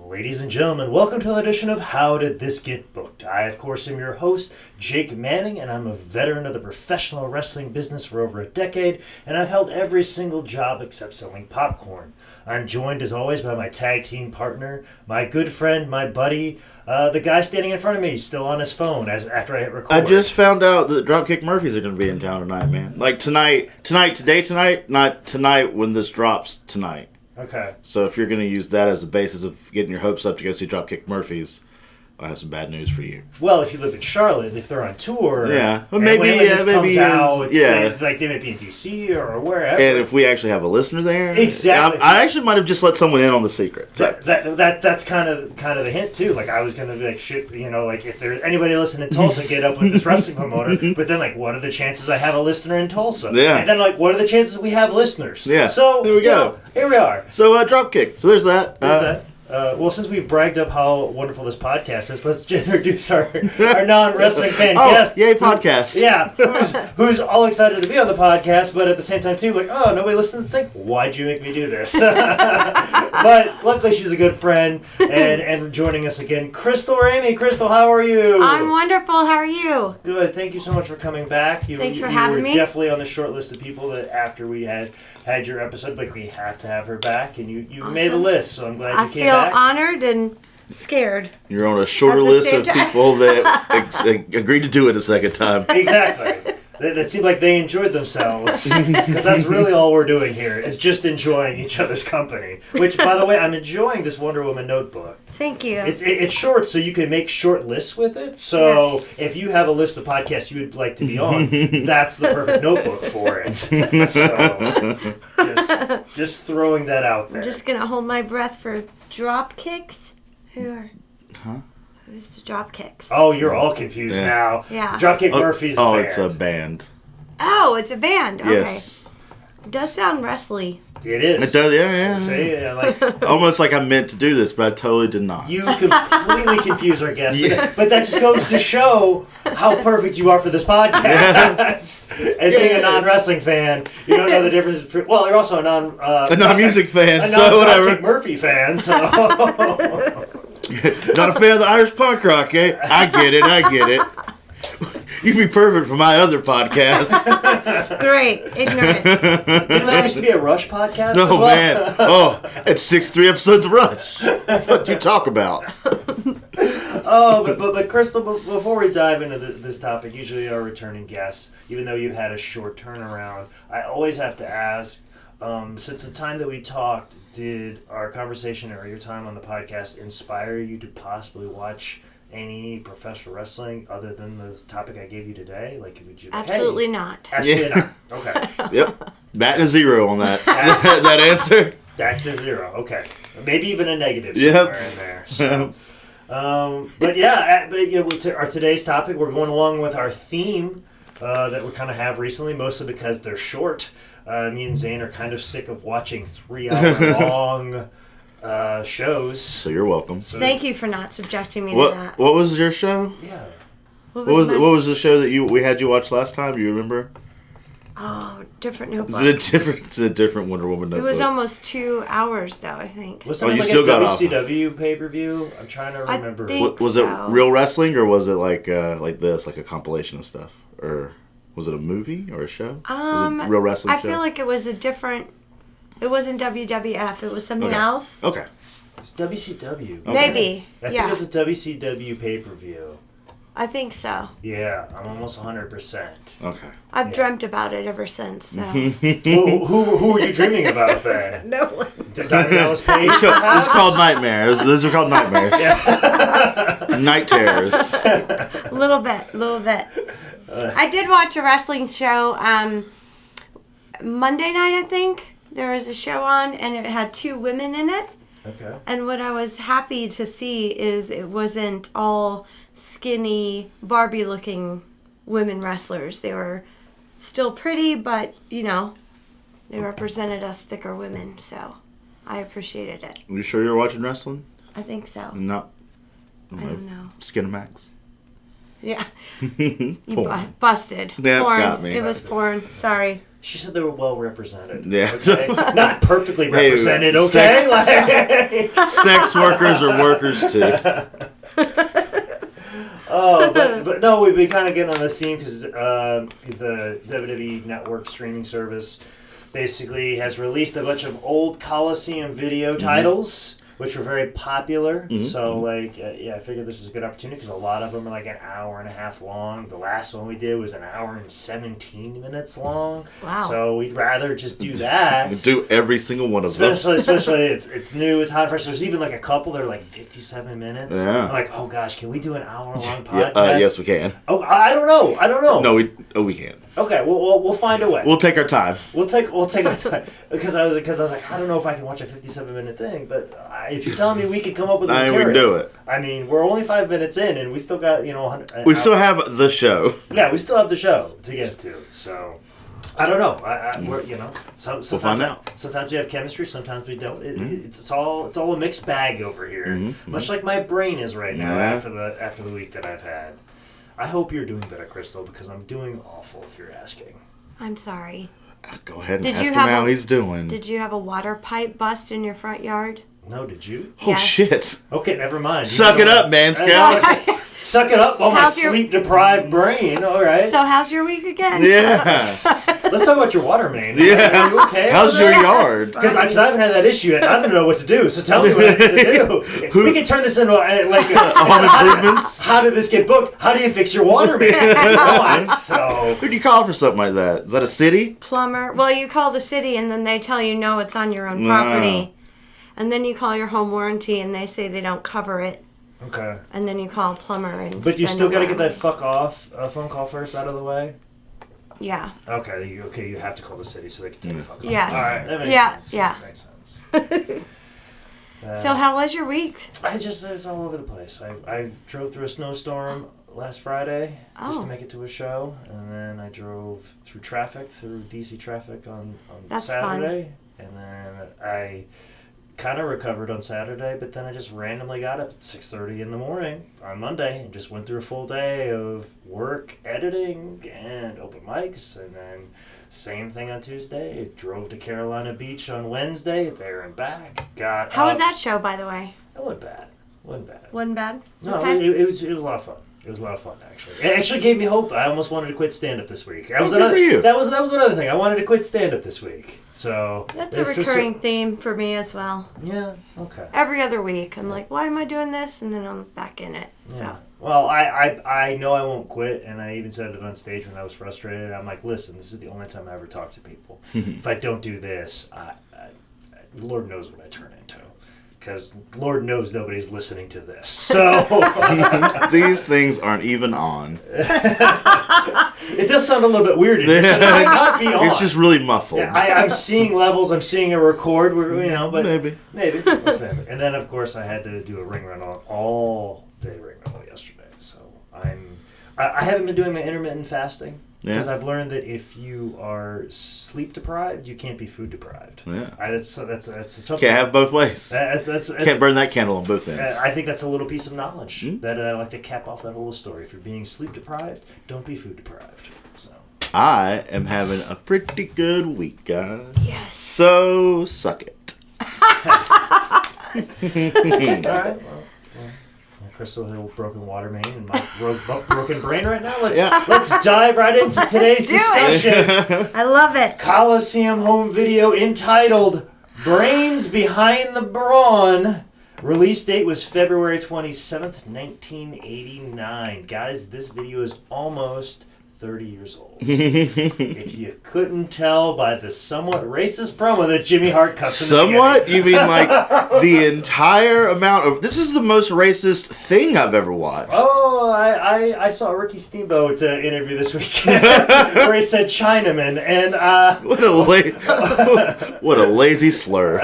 Ladies and gentlemen, welcome to an edition of How Did This Get Booked? I, of course, am your host, Jake Manning, and I'm a veteran of the professional wrestling business for over a decade, and I've held every single job except selling popcorn. I'm joined, as always, by my tag team partner, my good friend, my buddy, the guy standing in front of me, still on his phone after I hit record. I just found out that Dropkick Murphys are going to be in town tonight, man. Like tonight, not tonight when this drops tonight. Okay. So if you're going to use that as the basis of getting your hopes up to go see Dropkick Murphys, I have some bad news for you. Well, if you live in Charlotte, if they're on tour, yeah, well, maybe when this comes out, yeah, they might be in DC or wherever. And if we actually have a listener there, exactly, I actually might have just let someone in on the secret. So. That's kind of the hint too. Like I was gonna be like, shit, like if there's anybody listening in Tulsa, get up with this wrestling promoter. But then like, what are the chances I have a listener in Tulsa? Yeah. And then like, what are the chances we have listeners? Yeah. So there we go. Here we are. So Dropkick. So there's that. There's that. Well, since we've bragged up how wonderful this podcast is, let's introduce our non-wrestling fan guest. Yay, podcast. Who's all excited to be on the podcast, but at the same time, too, like, oh, nobody listens to think, why'd you make me do this? But luckily, she's a good friend, and joining us again, Crystalle Ramey. Crystalle, how are you? I'm wonderful. How are you? Good. Thank you so much for coming back. Thanks for having me. You were definitely on the short list of people that after we had your episode, like, we have to have her back, and you awesome. Made a list, so I'm glad you came back. I feel honored and scared. You're on a shorter list of people that agreed to do it a second time. Exactly. That seemed like they enjoyed themselves, because that's really all we're doing here, is just enjoying each other's company. Which, by the way, I'm enjoying this Wonder Woman notebook. Thank you. It's short, so you can make short lists with it. So if you have a list of podcasts you would like to be on, that's the perfect notebook for it. So just throwing that out there. I'm just going to hold my breath for drop kicks. Who's the drop kicks? Oh, you're all confused now. Yeah. Dropkick Murphys. Oh, it's a band. Oh, it's a band. Okay. Yes. It does sound wrestly. It is. It does, yeah. See, almost like I meant to do this, but I totally did not. You completely confuse our guests. But that just goes to show how perfect you are for this podcast. And being a non-wrestling fan, you don't know the difference. Well, you're also a non-music fan, a so whatever. Murphy fan, so... Not a fan of the Irish punk rock, eh? I get it. You'd be perfect for my other podcast. Great. Ignorance. Didn't that used to be a Rush podcast as well? Man. Oh, it's 3 episodes of Rush. What you talk about? Oh, but Crystalle, before we dive into this topic, usually our returning guests, even though you've had a short turnaround, I always have to ask, since the time that we talked, did our conversation or your time on the podcast inspire you to possibly watch any professional wrestling other than the topic I gave you today? Like, would you? Absolutely not. Absolutely not. Okay. Yep. Back to zero on that. That answer. Back to zero. Okay. Maybe even a negative somewhere in there. So, our today's topic, we're going along with our theme that we kind of have recently, mostly because they're short. Me and Zane are kind of sick of watching 3-hour-long shows. So you're welcome. Thank you for not subjecting me to that. What was your show? Yeah. What was the show that we had you watch last time? Do you remember? Oh, different notebook. It's a different Wonder Woman notebook. It was almost 2 hours, though, I think. Was it like a WCW pay-per-view? I'm trying to remember. Was it real wrestling, or was it like this, like a compilation of stuff? Or was it a movie or a show? Was it real wrestling show? I feel like it was a different... It wasn't WWF. It was something else. Okay. It's WCW. Okay. Maybe. I think it was a WCW pay-per-view. I think so. Yeah, I'm almost 100%. Okay. I've dreamt about it ever since. So. Who were you dreaming about then? No one. Dallas Page? It's called nightmares. Those are called nightmares. Night terrors. A little bit. I did watch a wrestling show Monday night, I think. There was a show on, and it had 2 women in it. Okay. And what I was happy to see is it wasn't all skinny, Barbie-looking women wrestlers. They were still pretty, but, they represented us thicker women, so I appreciated it. You sure you're watching wrestling? I think so. No. I don't know. Skinamax. Yeah. You busted. Yeah, porn. got me. It was porn. Sorry. She said they were well represented. Yeah. Okay? Not perfectly Hey, represented, okay? Sex workers are workers too. Oh, but no, we've been kind of getting on this theme because the WWE Network streaming service basically has released a bunch of old Coliseum video titles, which were very popular. So, like, I figured this was a good opportunity because a lot of them are like an hour and a half long. The last one we did was an hour and 17 minutes long. Wow. So we'd rather just do that. Do every single one of them. Especially it's new, it's hot and fresh. There's even like a couple that are like 57 minutes. Yeah. I'm like, oh gosh, can we do an hour-long podcast? Yes, we can. Oh, I don't know. No, we can. Okay, we'll find a way. We'll take our time. We'll take our time because I was like, I don't know if I can watch a 57-minute thing, but if you're telling me we could come up with a material, we can do it. I mean, we're only 5 minutes in, and we still got We still have the show. Yeah, we still have the show to get to. So I don't know. We're sometimes We'll find out. Sometimes we have chemistry, sometimes we don't. It's all a mixed bag over here, much like my brain is right now after the week that I've had. I hope you're doing better, Crystalle, because I'm doing awful if you're asking. I'm sorry. Go ahead and ask him how he's doing. Did you have a water pipe bust in your front yard? No, did you? Oh, Yes. shit. Okay, never mind. Suck it up, man, Scout. Suck it up on my How's your- sleep-deprived brain. All right. So how's your week again? Yeah. Let's talk about your water main. Yeah. Are you okay? How's your yard? Because I haven't had that issue yet. I don't know what to do. So tell me what I have to do. We can turn this into like Home improvements. How did this get booked? How do you fix your water main? Come on. So Who do you call for something like that? Is that a city? Plumber. Well, you call the city and then they tell you no, it's on your own property. And then you call your home warranty and they say they don't cover it. okay. And then you call a plumber and. But you spend still a got to lot get of that fuck off phone call first out of the way. Yeah. Okay. You have to call the city so they can take the fuck off. Yes. All right. That makes sense. Yeah. That makes sense. So how was your week? It's all over the place. I drove through a snowstorm last Friday just to make it to a show, and then I drove through DC traffic on That's Saturday, and then I kind of recovered on Saturday, but then I just randomly got up at 6:30 in the morning on Monday and just went through a full day of work, editing, and open mics, and then same thing on Tuesday. Drove to Carolina Beach on Wednesday, there and back. How was that show, by the way? It wasn't bad. Wasn't bad? No, Okay. it was a lot of fun. It was a lot of fun, actually. It actually gave me hope. I almost wanted to quit stand-up this week. That was Good for you. That was another thing. I wanted to quit stand-up this week. So That's a it's just recurring theme for me as well. yeah. Okay. Every other week, I'm like, why am I doing this? And then I'm back in it. Yeah. So Well, I know I won't quit, and I even said it on stage when I was frustrated. I'm like, listen, this is the only time I ever talk to people. If I don't do this, Lord knows what I turn into. Because Lord knows nobody's listening to this. So These things aren't even on. it does sound a little bit weird. It might not be on. It's just really muffled. Yeah, I'm seeing levels. I'm seeing a record. But Maybe. Let's have it. And then of course I had to do a ring rental all day ring rental yesterday. So I haven't been doing my intermittent fasting because I've learned that if you are sleep deprived, you can't be food deprived. Yeah. That's something. Can't have both ways. That's Can't burn that candle on both ends. I think that's a little piece of knowledge that I like to cap off that whole story. If you're being sleep deprived, don't be food deprived. So I am having a pretty good week, guys. yes. So suck it. all right. Well, Crystalle Hill broken water main and my broken brain right now. Let's dive right into today's do it. discussion. I love it. Coliseum Home video entitled "Brains Behind the Brawn." Release date was February 27th, 1989. Guys, this video is almost 30 years old. If you couldn't tell by the somewhat racist promo that Jimmy Hart cuts in the Somewhat? beginning. You mean like the entire amount of... This is the most racist thing I've ever watched. Oh, I saw a Ricky Steamboat interview this weekend where he said Chinaman, and What a lazy slur.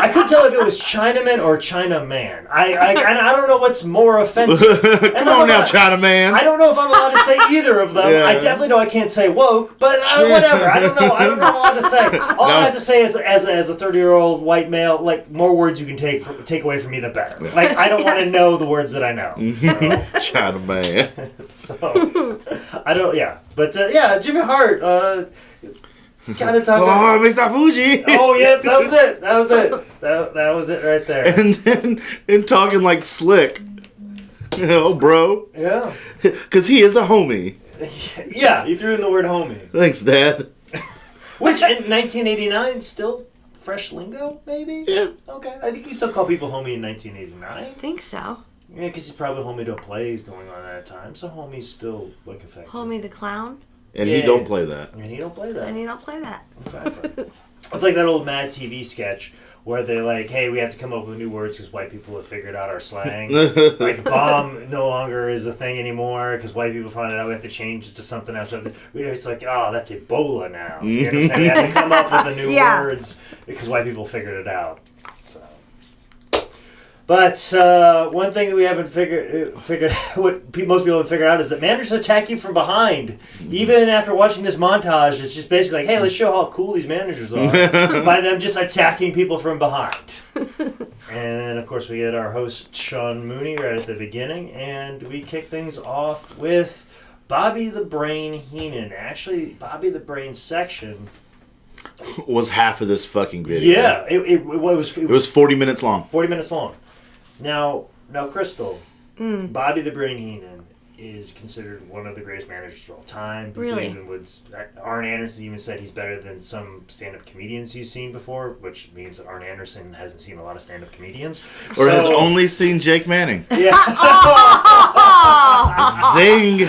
I could couldn't tell if it was Chinaman or Chinaman. I don't know what's more offensive. Come on now, Chinaman. I don't know if I'm allowed to say either of them. Yeah. I definitely know I can't say woke, but whatever. I don't know. I don't know what to say. All I have to say is, as a 30-year-old white male, like, more words you can take away from me, the better. Yeah. Like, I don't want to know the words that I know. Chinaman. So, I don't. Yeah, but Jimmy Hart. Kind of talking. Oh, Mr. Fuji. Oh yeah, that was it. That was it right there. And then talking like slick. Oh, bro. Yeah. Because he is a homie. Yeah, you threw in the word homie. Thanks, Dad. Which in 1989 still fresh lingo, maybe? Yeah. Okay, I think you still call people homie in 1989. I think so. Yeah, because he's probably homie to a play he's going on at that time, so homie's still like effective. Homie the Clown. And he don't play that. And he don't play that. And you don't play that. Exactly. It's like that old Mad TV sketch where they're like, hey, we have to come up with new words because white people have figured out our slang. Like, bomb no longer is a thing anymore because white people find it out. We have to change it to something else. It's like, oh, that's Ebola now. You know what I'm saying? We have to come up with the new words because white people figured it out. So. But one thing that we haven't figured what most people haven't figured out is that managers attack you from behind. Even after watching this montage, it's just basically like, hey, let's show how cool these managers are by them just attacking people from behind. And then, of course, we get our host, Sean Mooney, right at the beginning, and we kick things off with Bobby the Brain Heenan. Actually, Bobby the Brain section was half of this fucking video. Yeah, it was 40 minutes long. 40 minutes long. Now, Crystalle, Bobby the Brain Heenan is considered one of the greatest managers of all time. Really? Arn Anderson even said he's better than some stand-up comedians he's seen before, which means that Arn Anderson hasn't seen a lot of stand-up comedians. Or has only seen Jake Manning. Yeah. Zing!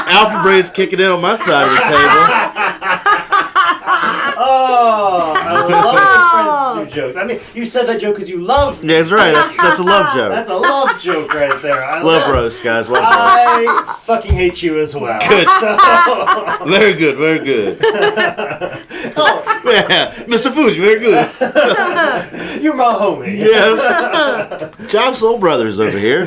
Alpha Brain's kicking in on my side of the table. Oh, I love when friends do jokes. I mean, you said that joke because you love me. Yeah, that's right. That's a love joke. That's a love joke right there. I love roast, guys. Love roast. I fucking hate you as well. Good. So. Very good. Very good. Oh. Yeah, Mr. Fuji, very good. You're my homie. Yeah. Job Soul Brothers over here.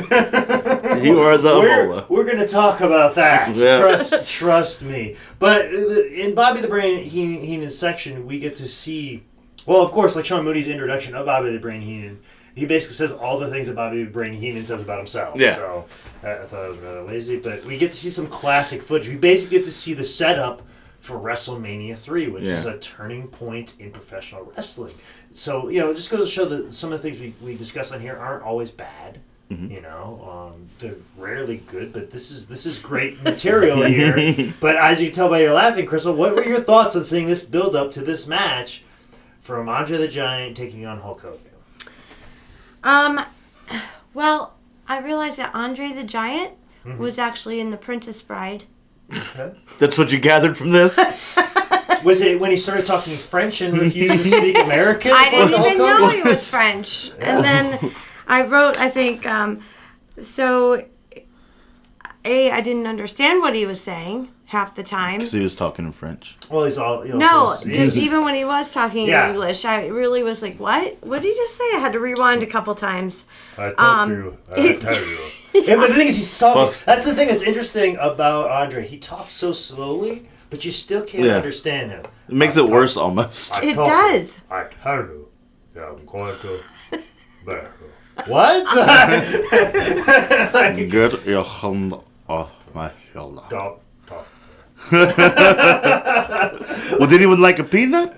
You are the Ebola. We're going to talk about that. Yeah. Trust me. But in Bobby the Brain Heenan's section, we get to see, well, of course, like Sean Mooney's introduction of Bobby the Brain Heenan, he basically says all the things that Bobby the Brain Heenan says about himself. Yeah. So I thought it was rather lazy. But we get to see some classic footage. We basically get to see the setup for WrestleMania 3, which is a turning point in professional wrestling. So, it just goes to show that some of the things we discuss on here aren't always bad. Mm-hmm. They're rarely good, but this is great material here. But as you can tell by your laughing, Crystalle, what were your thoughts on seeing this build up to this match from Andre the Giant taking on Hulk Hogan? Well, I realized that Andre the Giant was actually in The Princess Bride. Okay. That's what you gathered from this? Was it when he started talking French and refused to speak American? I didn't even know he was French. Yeah. And then I wrote, I think, I didn't understand what he was saying half the time. Because he was talking in French. Well, even when he was talking in English, I really was like, what? What did he just say? I had to rewind a couple times. I tell you. Yeah, but the thing is, he's talking. That's the thing that's interesting about Andre. He talks so slowly, but you still can't understand him. It makes it worse almost. It does. I tell you. I'm going to. What? Get your hand off my shoulder. Don't. Would anyone like a peanut?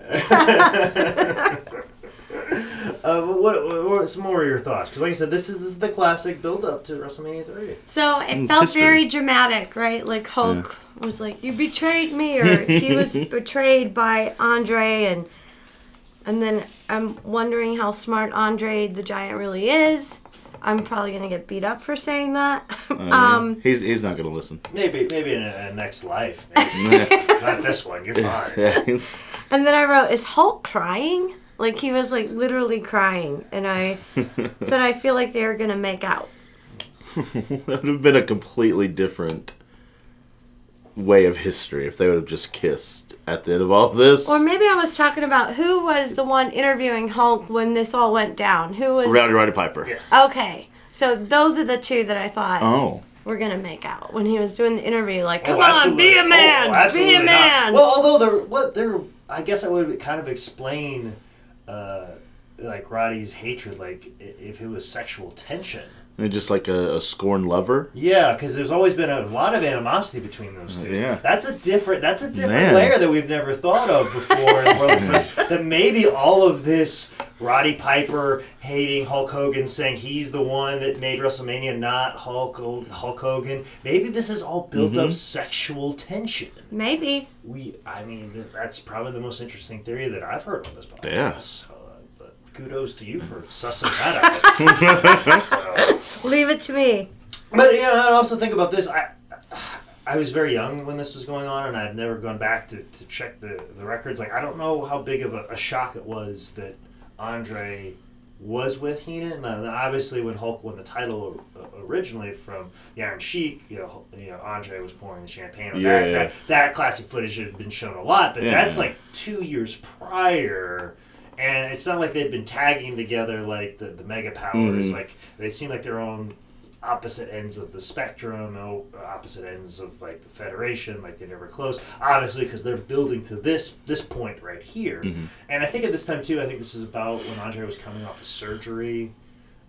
What some more of your thoughts? Because like I said, this is the classic build-up to WrestleMania 3. So it felt very dramatic, right? Like Hulk was like, "You betrayed me," or he was betrayed by Andre, and then I'm wondering how smart Andre the Giant really is. I'm probably gonna get beat up for saying that. He's not gonna listen. Maybe in a next life. Not this one. You're fine. And then I wrote, "Is Hulk crying?" Like he was like literally crying, and I said I feel like they are gonna make out. That would have been a completely different way of history if they would have just kissed at the end of all this. Or maybe I was talking about who was the one interviewing Hulk when this all went down. Who was... Rowdy Roddy Piper. Yes. Okay. So those are the two that I thought were going to make out when he was doing the interview. Like, come on, be a man! Be a man! Not. Well, although I guess I would kind of explain, like, Roddy's hatred, like, if it was sexual tension. And just like a scorned lover. Yeah, because there's always been a lot of animosity between those two. Yeah. That's a different layer that we've never thought of before. That maybe all of this Roddy Piper hating Hulk Hogan, saying he's the one that made WrestleMania, not Hulk Hogan. Maybe this is all built up sexual tension. Maybe. That's probably the most interesting theory that I've heard on this podcast. Yeah. Kudos to you for sussing that out. So. Leave it to me. But I also think about this. I was very young when this was going on, and I've never gone back to check the records. Like, I don't know how big of a shock it was that Andre was with Heenan. Now, obviously, when Hulk won the title originally from the Iron Sheik, Andre was pouring the champagne. That classic footage had been shown a lot, but that's like 2 years prior. And it's not like they'd been tagging together like the mega powers. Like, they seem like they're on opposite ends of the spectrum, opposite ends of like the Federation. Like, they're never close. Obviously, because they're building to this point right here. And I think at this time too, I think this was about when Andre was coming off of surgery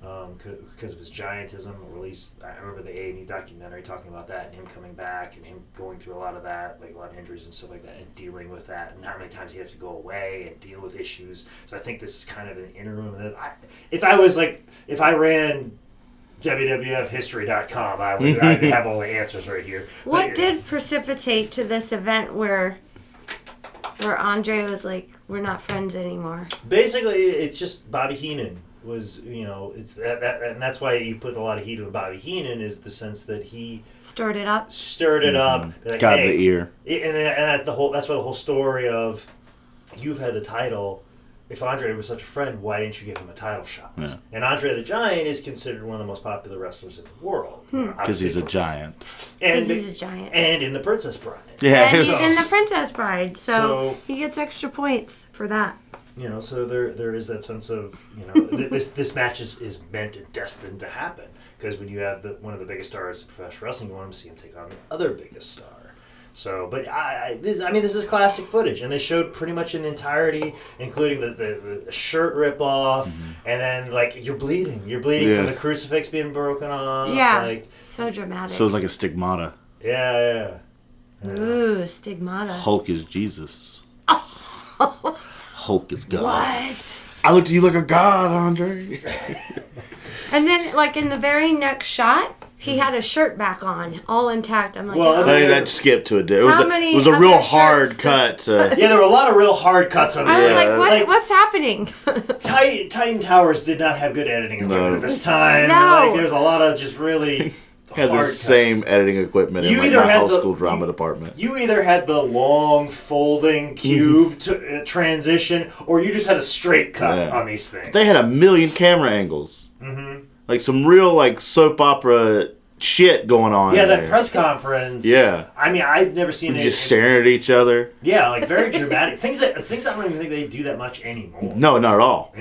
because of his giantism. Or at least I remember the A&E documentary talking about that, and him coming back and him going through a lot of that, like a lot of injuries and stuff like that, and dealing with that, and how many times he'd have to go away and deal with issues. So I think this is kind of an interim. If I ran WWFhistory.com, I'd have all the answers right here. What did precipitate to this event where Andre was like, we're not friends anymore? Basically, it's just Bobby Heenan was, it's and that's why you put a lot of heat on Bobby Heenan, is the sense that he stirred it up. Like, got the ear. And that's why the whole story of, you've had the title. If Andre was such a friend, why didn't you give him a title shot? Yeah. And Andre the Giant is considered one of the most popular wrestlers in the world. Because he's a giant. And he's a giant. And in The Princess Bride. Yeah. And he's in The Princess Bride, so he gets extra points for that. So there is that sense of, this match is meant and destined to happen. Because when you have one of the biggest stars in professional wrestling, you want to see him take on the other biggest star. So, but this is classic footage, and they showed pretty much in the entirety, including the shirt rip off, and then like you're bleeding from the crucifix being broken off. Yeah, so dramatic. So it's like a stigmata. Yeah. Ooh, stigmata. Hulk is Jesus. Hulk is God. What? I look to you like a god, Andre. And then, like in the very next shot, he had a shirt back on, all intact. I'm like, I think that skipped to a day. It was a real hard cut. Yeah, there were a lot of real hard cuts on this. I was like, what's happening? Titan Towers did not have good editing equipment at this time. No. There's a lot of just really had the same editing equipment in my high school drama department. You either had the long folding cube transition, or you just had a straight cut on these things. They had 1 million camera angles. Like some real like soap opera shit going on. Yeah, that press conference. Yeah. I've never seen it. Just staring at each other. Yeah, like very dramatic. things I don't even think they do that much anymore. No, not at all.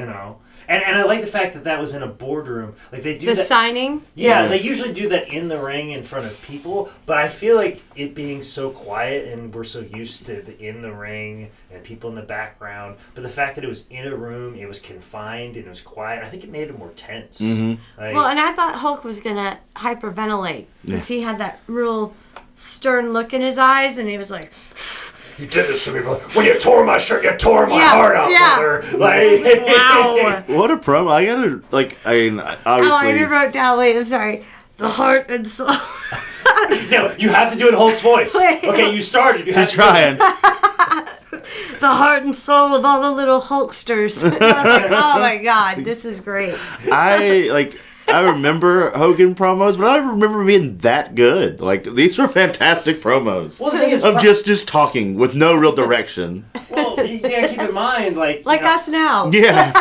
And I like the fact that was in a boardroom. Like they do the signing. Yeah, they usually do that in the ring in front of people. But I feel like it being so quiet, and we're so used to the in the ring and people in the background. But the fact that it was in a room, it was confined and it was quiet. I think it made it more tense. And I thought Hulk was gonna hyperventilate because he had that real stern look in his eyes, and he was like. You did this to me, brother. When you tore my shirt, you tore my heart out, brother. Like, wow. What a promo. I gotta, obviously. Oh, I even wrote down, I'm sorry. The heart and soul. No, you have to do it Hulk's voice. Okay, you started. You're trying. The heart and soul of all the little Hulksters. I was like, oh my God, this is great. I remember Hogan promos, but I don't remember being that good. Like, these were fantastic promos. Well, the thing is, just talking with no real direction. Well, you gotta keep in mind, like us now. Yeah.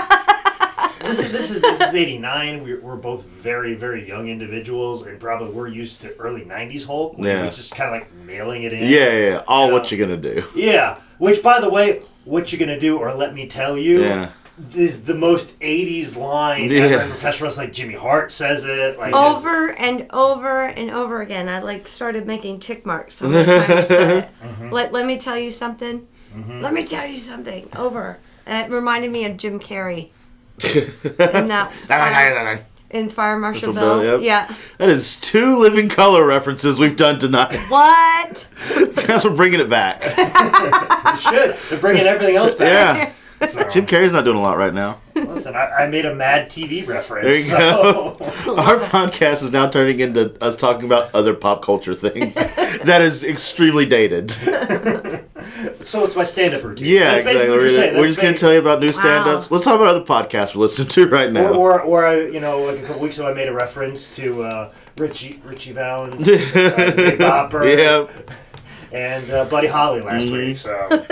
The this is '89. We're both very, very young individuals, and probably we're used to early '90s Hulk. Where he was just kind of like mailing it in. Yeah. All what you gonna do? Yeah. Which, by the way, what you gonna do, or let me tell you, is the most '80s line ever in professional wrestling. Like Jimmy Hart says it like over and over and over again. I like started making tick marks from the time I said it. Let me tell you something. Let me tell you something. Over. And it reminded me of Jim Carrey in that in Fire Marshal Bill. Yep. Yeah. That is 2 living color references we've done tonight. What? Guys, we're bringing it back. You should. They're bringing everything else back. Yeah. So, Jim Carrey's not doing a lot right now. Listen, I made a Mad TV reference. There you go. Our podcast is now turning into us talking about other pop culture things. That is extremely dated. So it's my stand-up routine. Yeah, That's exactly. what you're saying. We're just going to tell you about new stand-ups. Let's talk about other podcasts we're listening to right now. Or I, like a couple weeks ago, I made a reference to Richie Valens, Big Bopper, and Buddy Holly last week. So.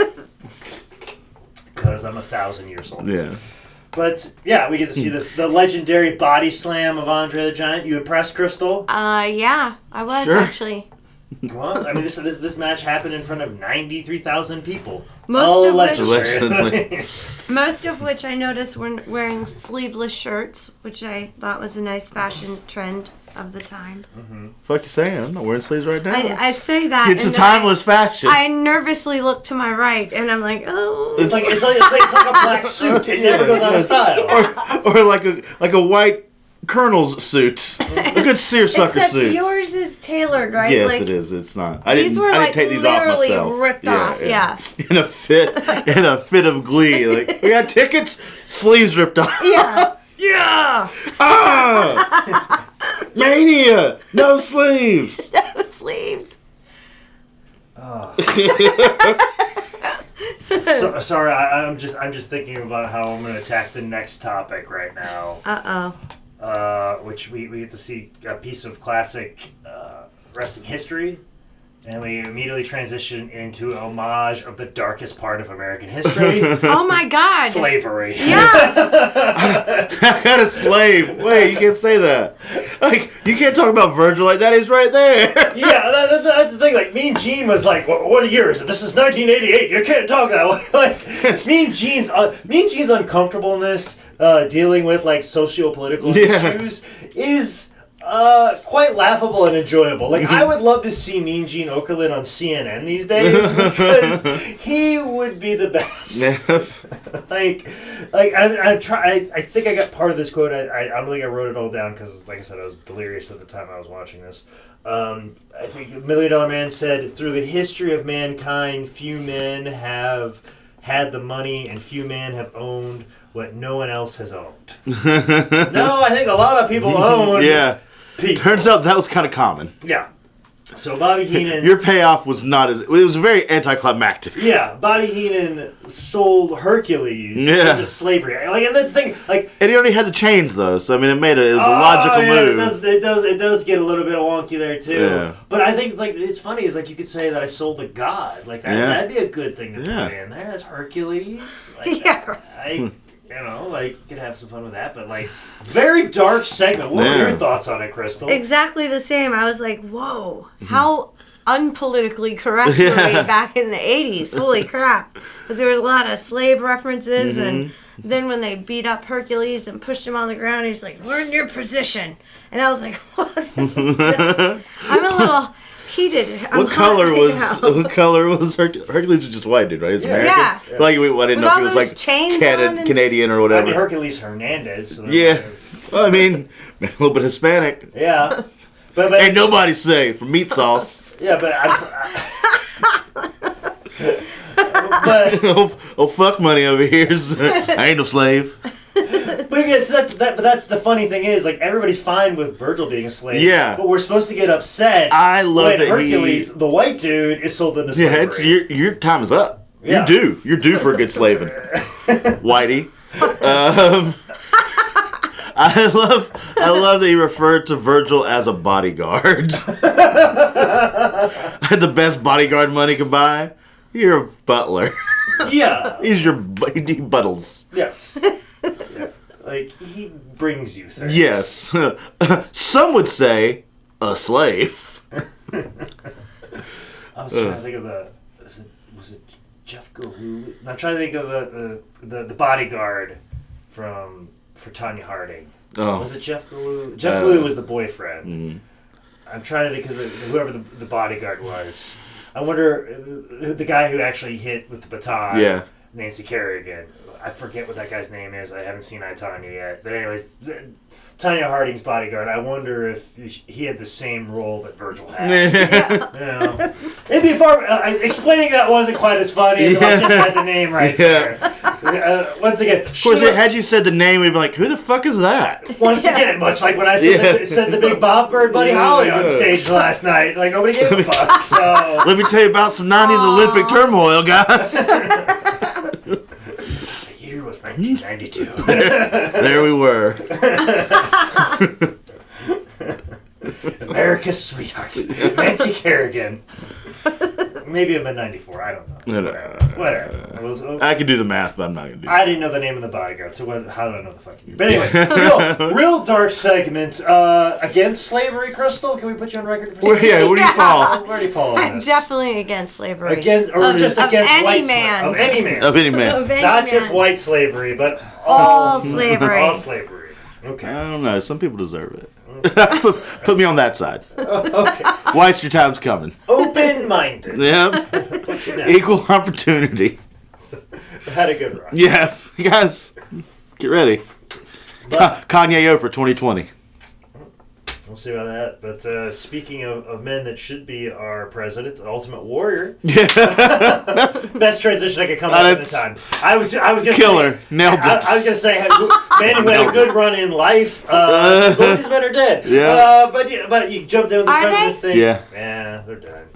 Because I'm 1,000 years old. Yeah. But, yeah, we get to see the legendary body slam of Andre the Giant. You impressed, Crystalle? Yeah, I was actually. Well, I mean, this match happened in front of 93,000 people. Most of which I noticed were wearing sleeveless shirts, which I thought was a nice fashion trend of the time. Fuck you saying? I'm not wearing sleeves right now. I say that. It's a timeless fashion. I nervously look to my right, and I'm like, oh. It's like a black suit. It never goes out of style. Or like a white colonel's suit. A good seersucker Except suit. Yours is tailored, right? Yes, like, it is. It's not. I didn't take these off myself. Ripped off. Yeah. In a fit of glee. Like, we got tickets, sleeves ripped off. Yeah. Yeah. Mania! No sleeves! No sleeves. Sorry, I'm just thinking about how I'm going to attack the next topic right now. Which we get to see a piece of classic wrestling history. And we immediately transition into homage of the darkest part of American history. Oh my God! Slavery. Yeah. I got a slave. Wait, you can't say that. Like, you can't talk about Virgil like that. He's right there. Yeah, that's the thing. Like, Mean Gene was like, "What year is it? This is 1988. You can't talk that way." Like, Mean Gene's uncomfortableness dealing with like socio-political issues is. Quite laughable and enjoyable. Like, I would love to see Mean Gene Okerlund on CNN these days because he would be the best. I think I got part of this quote. I don't think I wrote it all down because, like I said, I was delirious at the time I was watching this. I think $1 Million Man said, "Through the history of mankind, few men have had the money and few men have owned what no one else has owned." No, I think a lot of people own. Yeah. People. Turns out that was kind of common. Yeah. So Bobby Heenan... Your payoff was not as... It was very anticlimactic. Yeah. Bobby Heenan sold Hercules into slavery. Like, and this thing... like, and he already had the chains, though. So, I mean, it was a logical move. It does get a little bit wonky there, too. Yeah. But I think it's funny. It's like you could say that I sold a god. Like, that'd be a good thing to put in there. That's Hercules. Like, you could have some fun with that, but very dark segment. What were your thoughts on it, Crystalle? Exactly the same. I was like, whoa, how unpolitically correct were we back in the 80s? Holy crap. Because there was a lot of slave references, and then when they beat up Hercules and pushed him on the ground, he's like, learn your position. And I was like, what? This is just... I'm a little... heated. What color was Hercules? Was just white, dude, right? He's American. Yeah. Like, I didn't know if he was like Canadian or whatever. I mean, Hercules Hernandez. So well, I mean, a little bit Hispanic. Yeah. But ain't nobody say for meat sauce. Yeah, but oh, fuck money over here. I ain't no slave. But yes, that's the funny thing is, like, everybody's fine with Virgil being a slave. Yeah. But we're supposed to get upset. I love when that Hercules, the white dude, is sold into slavery. Yeah, your time is up. Yeah. You're due for a good slaving, Whitey. I love that you referred to Virgil as a bodyguard. The best bodyguard money can buy. You're a butler. Yeah. He buttles. Yes. Yeah. Like, he brings you things. Yes. Some would say a slave. I was trying to think of was it Jeff Galoo? I'm trying to think of the bodyguard for Tanya Harding. Oh. Was it Jeff Galoo? Jeff Galoo was the boyfriend. Mm-hmm. I'm trying to think because whoever the bodyguard was. I wonder the guy who actually hit with the baton. Yeah. Nancy Kerrigan. I forget what that guy's name is. I haven't seen I, Tonya yet. But anyways, Tanya Harding's bodyguard. I wonder if he had the same role that Virgil had. It'd be far. Explaining that wasn't quite as funny as if I just had the name right there. Once again, of course, had you said the name, we'd be like, "Who the fuck is that?" Once again, much like when I said the Big Bob Bird Buddy Holly on stage last night. Like nobody gave a fuck. So let me tell you about some '90s Olympic turmoil, guys. The year was 1992. There we were. America's sweetheart, Nancy Kerrigan. Maybe I'm at 94. I don't know. Whatever. I can do the math, but I'm not gonna do it. I didn't know the name of the bodyguard, so how do I know the fucking name? But anyway, real dark segment. Against slavery, Crystalle? Can we put you on record for where do you fall? Where do you fall on this? Definitely against slavery. Against any white man. Of any man. Not just white slavery, but all slavery. All slavery. Okay. I don't know. Some people deserve it. Put me on that side. Okay. White's your time's coming. Open-minded. Yeah. Equal opportunity. So, had a good run. Yeah. You guys, get ready. Kanye O for 2020. We'll see about that. But speaking of men that should be our president, the Ultimate Warrior. Yeah. Best transition I could come up with at the time. I was gonna killer. Nailed it. I was gonna say men who had a good run in life. Both these men are dead. Yeah. But you jumped in with the president's thing. Yeah. Yeah, they're done.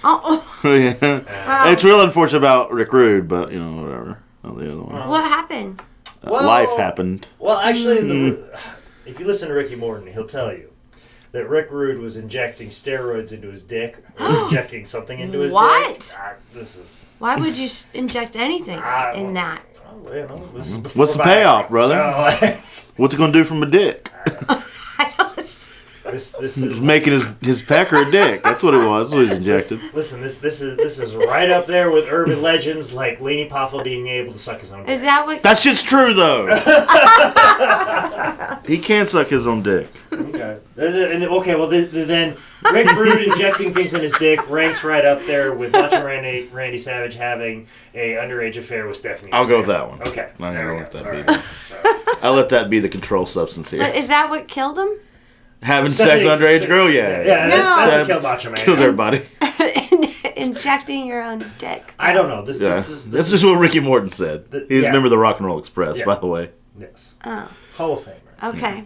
Oh. Yeah. Wow. It's real unfortunate about Rick Rude, but whatever. Oh, the other one. What happened? Life happened. Well, actually, if you listen to Ricky Morton, he'll tell you that Rick Rude was injecting steroids into his dick, or injecting something into his dick. What? Why would you inject anything in that? This is what's the payoff, brother? So, what's it gonna do from a dick? This is making his pecker a dick. That's what it was. That's what he's injected. Listen, this is right up there with urban legends like Laney Poffel being able to suck his own dick. Is that what? That shit's true though. He can suck his own dick. Okay. Then Rick Rude injecting things in his dick ranks right up there with Macho Randy Savage having a underage affair with Stephanie. I'll go with that one. Okay. I'm gonna let that be. I'll let that be the control substance here. But is that what killed him? Having sex with underage girl, yeah. That's what killed Macho Man. Kills everybody. Injecting your own dick. I don't know. This That's just what Ricky Morton said. He's a member of the Rock and Roll Express, by the way. Yes. Oh. Hall of Famer. Okay.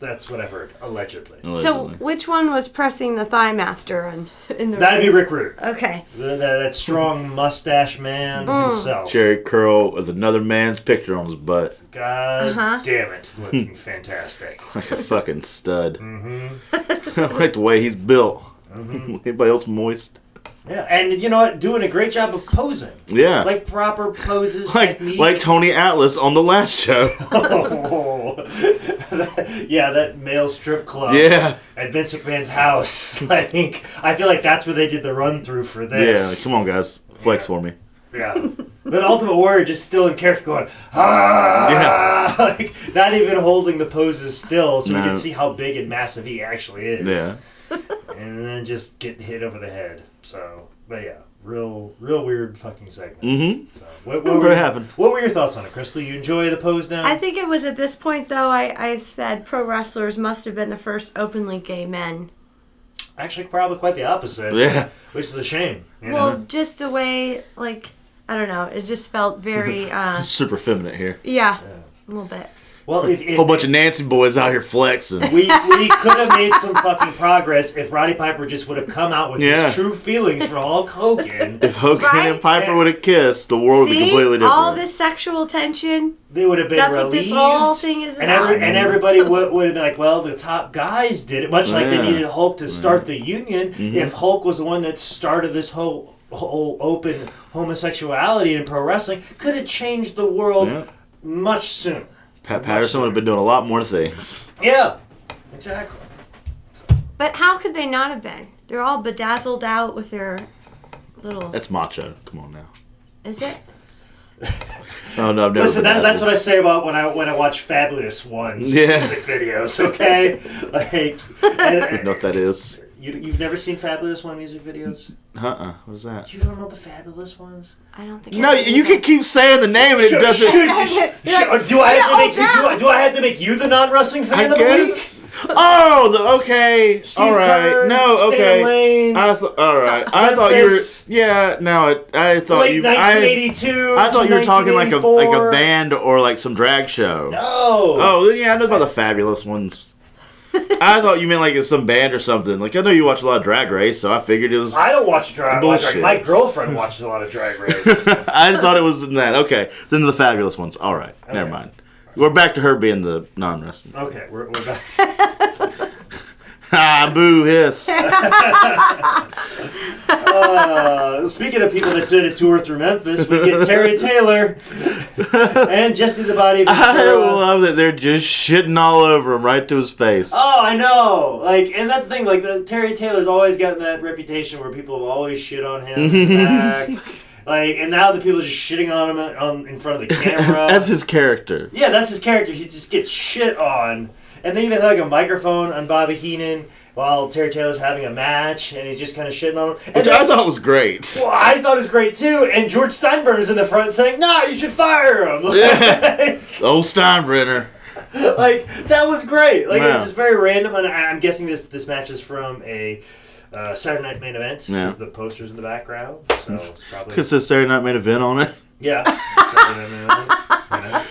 That's what I've heard, allegedly. So, which one was pressing the thigh master in the That'd be Rick Rude. Okay. That strong mustache man himself. Cherry curl with another man's picture on his butt. God damn it. Looking fantastic. Like a fucking stud. I like the way he's built. Anybody else moist? Yeah, and you know what? Doing a great job of posing. Yeah. Like proper poses. Like Tony Atlas on the last show. Yeah, that male strip club. Yeah. At Vince McMahon's house. I feel like that's where they did the run through for this. Yeah, like, come on guys. Flex for me. Yeah. But Ultimate Warrior just still in character going, ah! Yeah. Like, not even holding the poses still so we can see how big and massive he actually is. Yeah. And then just getting hit over the head. So, but yeah, real weird fucking segment. Mm-hmm. So, what were your thoughts on it, Crystalle? You enjoy the pose now? I think it was at this point, though, I said pro wrestlers must have been the first openly gay men. Actually, probably quite the opposite. Yeah. Which is a shame. Well, just the way, like, I don't know, it just felt very... super feminine here. Yeah, a little bit. Well, a whole bunch of Nancy boys out here flexing. We could have made some fucking progress if Roddy Piper just would have come out with his true feelings for Hulk Hogan. If Hogan and Piper would have kissed, the world would be completely different. All this sexual tension. They would have been relieved. That's what this whole thing is about. And everybody would have been like, well, the top guys did it. Much like they needed Hulk to start the union. If Hulk was the one that started this whole open homosexuality in pro wrestling, could have changed the world much sooner. Pat Patterson would have been doing a lot more things. Yeah, exactly. But how could they not have been? They're all bedazzled out with their little... That's macho. Come on now. Is it? Oh no, I've never. Listen, that's what I say about when I watch Fabulous One's music videos. Okay, like I don't know what that is. You've never seen Fabulous One music videos? What is that? You don't know the Fabulous Ones? I don't think. No, you can keep saying the name and it doesn't. Do I have to make you the non-wrestling fan of the week? Oh, okay. Steve All right. Kern, No, Stan okay. Lane, All right. I thought you were. Yeah. No, I thought late you. 1982. I thought you were talking like a 1984. band or like some drag show. No. Oh, then yeah, I know about the Fabulous Ones. I thought you meant like it's some band or something. Like I know you watch a lot of Drag Race, so I figured it was. I don't watch drag. Bullshit. My girlfriend watches a lot of Drag Race. I thought it was in that. Okay, then the Fabulous Ones. All right, never mind. We're back to her being the non-wrestling. Okay, we're back. Ah, boo, hiss. Speaking of people that did a tour through Memphis, we get Terry Taylor and Jesse the Body I Ventura. love that they're just shitting all over him right to his face. Oh, I know. Like, and that's the thing. Like, Terry Taylor's always gotten that reputation where people have always shit on him in the back. Like, and now the people are just shitting on him in front of the camera. That's his character. Yeah, that's his character. He just gets shit on. And they even had like a microphone on Bobby Heenan while Terry Taylor's having a match, and he's just kind of shitting on him. Which I thought was great. Well, I thought it was great too. And George Steinbrenner's in the front saying, "Nah, you should fire him." Yeah. Old Steinbrenner. Like, that was great. Like, Yeah. it was just very random. And I'm guessing this match is from a Saturday Night Main Event. Yeah. Because the poster's in the background. So it's probably... Because the Saturday Night Main Event on it. Yeah. Saturday Night Main Event. You know?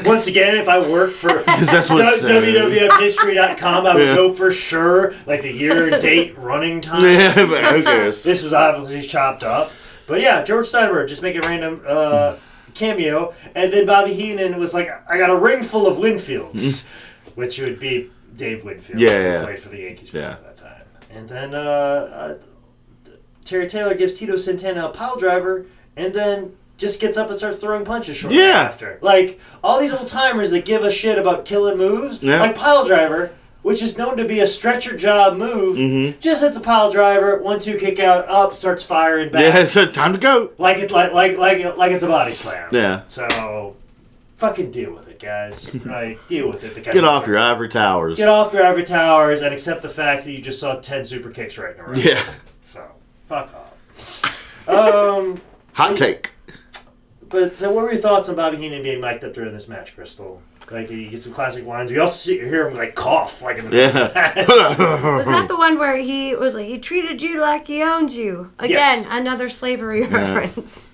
Once again, if I worked for That's what it said. WWFhistory.com, I would know for sure, like, the year, date, running time. Yeah, but who cares? This was obviously chopped up. But yeah, George Steinberg just make a random cameo. And then Bobby Heenan was like, I got a ring full of Winfields. Which would be Dave Winfield. Yeah. Who played for the Yankees at that time. And then Terry Taylor gives Tito Santana a pile driver. And then... just gets up and starts throwing punches shortly after. Like, all these old timers that give a shit about killing moves, like pile driver, which is known to be a stretcher job move, just hits a pile driver, 1-2 kick out, up, starts firing back. Yeah, so time to go. Like it's a body slam. Yeah. So, fucking deal with it, guys. Right? Deal with it. Get off your ivory towers. Get off your ivory towers and accept the fact that you just saw 10 super kicks right in a row. Yeah. So, fuck off. Hot take. But so, what were your thoughts on Bobby Heenan being mic'd up during this match, Crystal? Like, you get some classic lines. We also hear him like cough, like in the Was that the one where he was like, he treated you like he owned you? Again, another slavery reference.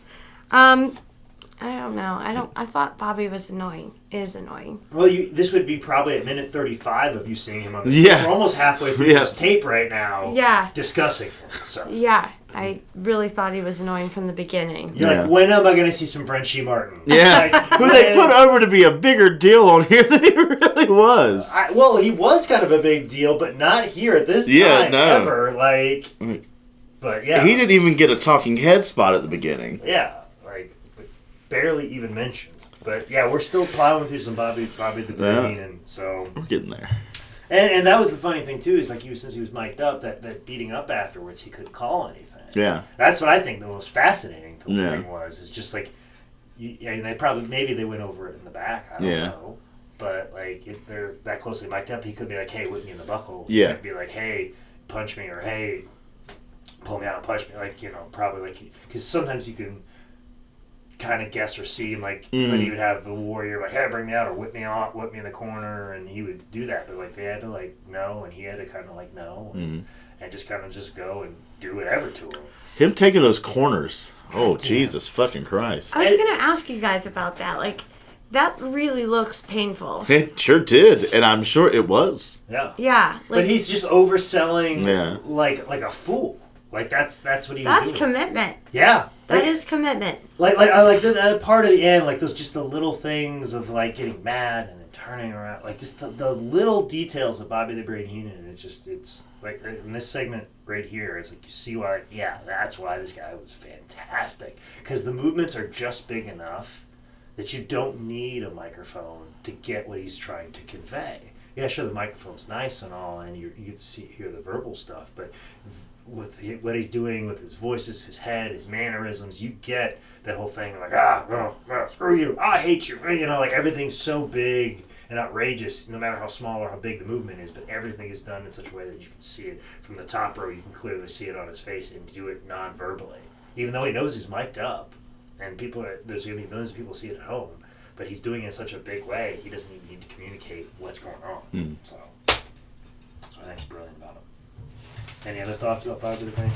I don't know. I thought Bobby was annoying. Is annoying. Well, this would be probably at minute 35 of you seeing him on the Yeah. We're almost halfway through this tape right now. Yeah. Discussing him. So. Yeah. I really thought he was annoying from the beginning. You're like, when am I going to see some Frenchie Martin? Yeah. Like, who they put over to be a bigger deal on here than he really was. Well, he was kind of a big deal, but not here at this time ever. Like, but yeah. He didn't even get a talking head spot at the beginning. Yeah. Like, barely even mentioned. But yeah, we're still plowing through some Bobby the Brain, and so we're getting there. And that was the funny thing too, is like since he was mic'd up, that beating up afterwards, he couldn't call anything. Yeah, that's what I think the most fascinating thing was. Is just like, and maybe they went over it in the back. I don't know, but like if they're that closely mic'd up, he could be like, "Hey, whip me in the buckle." Yeah, he could be like, "Hey, punch me," or "Hey, pull me out and punch me." Like probably like because sometimes you can kind of guess or see him like when he would have the warrior like, "Hey, bring me out," or whip me in the corner, and he would do that. But like they had to like no, and he had to kind of like no, and just kind of just go and do whatever to him. Him taking those corners. Oh, Jesus fucking Christ! I was gonna ask you guys about that. Like, that really looks painful. It sure did, and I'm sure it was. Yeah. Yeah. Like, but he's just overselling like a fool. Like that's what he was doing. That's commitment. Yeah. That is commitment. Like I like that part of the end, like those just the little things of like getting mad and then turning around, like just the little details of Bobby the Brain Heenan. It's like in this segment right here, it's like you see why. Yeah, that's why this guy was fantastic, because the movements are just big enough that you don't need a microphone to get what he's trying to convey. Yeah, sure, the microphone's nice and all, and you can hear the verbal stuff, but with what he's doing with his voices, his head, his mannerisms, you get that whole thing like, screw you, I hate you, like everything's so big and outrageous, no matter how small or how big the movement is, but everything is done in such a way that you can see it from the top row. You can clearly see it on his face and do it non-verbally, even though he knows he's mic'd up, and there's going to be millions of people see it at home, but he's doing it in such a big way, he doesn't even need to communicate what's going on. So that's what I think is brilliant about him. Any other thoughts about Bobby the Brain?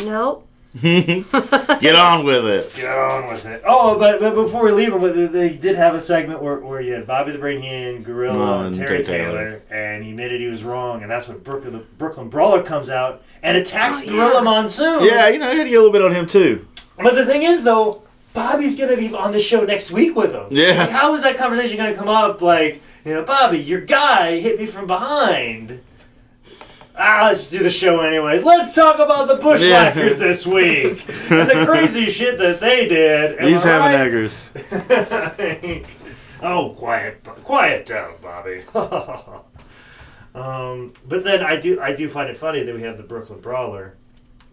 Nope. Get on with it. Get on with it. Oh, but before we leave him, they did have a segment where you had Bobby the Brain Heenan, Gorilla, and Terry Taylor, and he admitted he was wrong, and that's when Brooklyn Brawler comes out and attacks Gorilla Monsoon. Yeah, you had to get a little bit on him too. But the thing is, though, Bobby's going to be on the show next week with him. Yeah. Like, how is that conversation going to come up? Like, Bobby, your guy hit me from behind. Let's just do the show anyways. Let's talk about the Bushwhackers this week and the crazy shit that they did. These having eggers. Oh, quiet down, Bobby. But then I do find it funny that we have the Brooklyn Brawler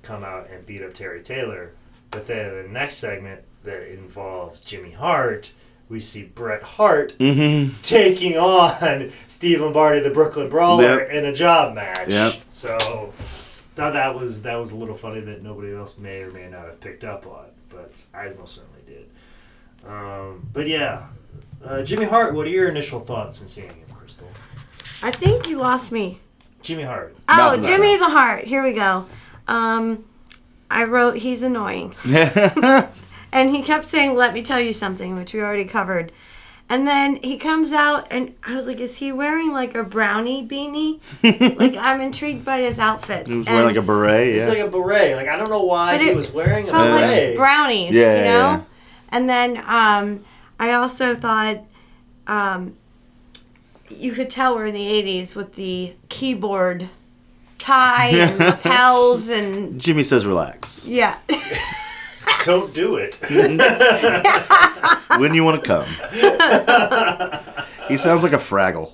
come out and beat up Terry Taylor. But then in the next segment that involves Jimmy Hart, we see Bret Hart taking on Steve Lombardi, the Brooklyn Brawler, in a job match. Yep. So thought that was a little funny that nobody else may or may not have picked up on, but I most certainly did. But yeah, Jimmy Hart, what are your initial thoughts in seeing him, Crystalle? I think you lost me. Jimmy Hart. Oh, Jimmy the Hart. Here we go. I wrote, he's annoying. And he kept saying, let me tell you something, which we already covered. And then he comes out, and I was like, is he wearing like a brownie beanie? Like, I'm intrigued by his outfits. He was wearing like a beret, It's like a beret. Like, I don't know why he was wearing a beret. Like brownies, Yeah. And then I also thought you could tell we're in the 80s with the keyboard tie and lapels and... Jimmy says relax. Yeah. Don't do it. When you want to come. He sounds like a Fraggle.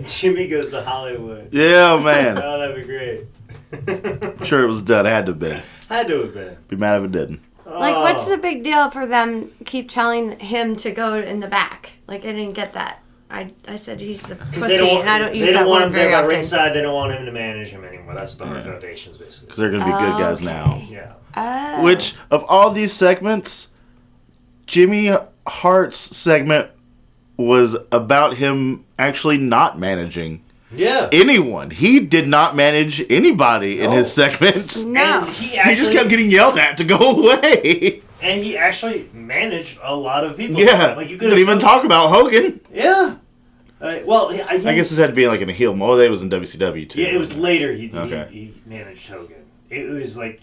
Jimmy goes to Hollywood. Yeah, man. Oh, that'd be great. I'm sure it was done. It had to have been. Had to have been. Be mad if it didn't. Like, what's the big deal for them keep telling him to go in the back? Like, I didn't get that. I said he's a pussy, and I don't use that word very often. Ringside, they don't want him to manage him anymore. That's what the Hart Foundation's basically. Because they're going to be good guys now. Yeah. Oh. Which, of all these segments, Jimmy Hart's segment was about him actually not managing anyone. He did not manage anybody in his segment. No. And he just kept getting yelled at to go away. And he actually managed a lot of people. Yeah. Like, you could even talk about Hogan. Yeah. Well, I guess this had to be like in a heel mode. It was in WCW too. Yeah, it was later he managed Hogan. It was like,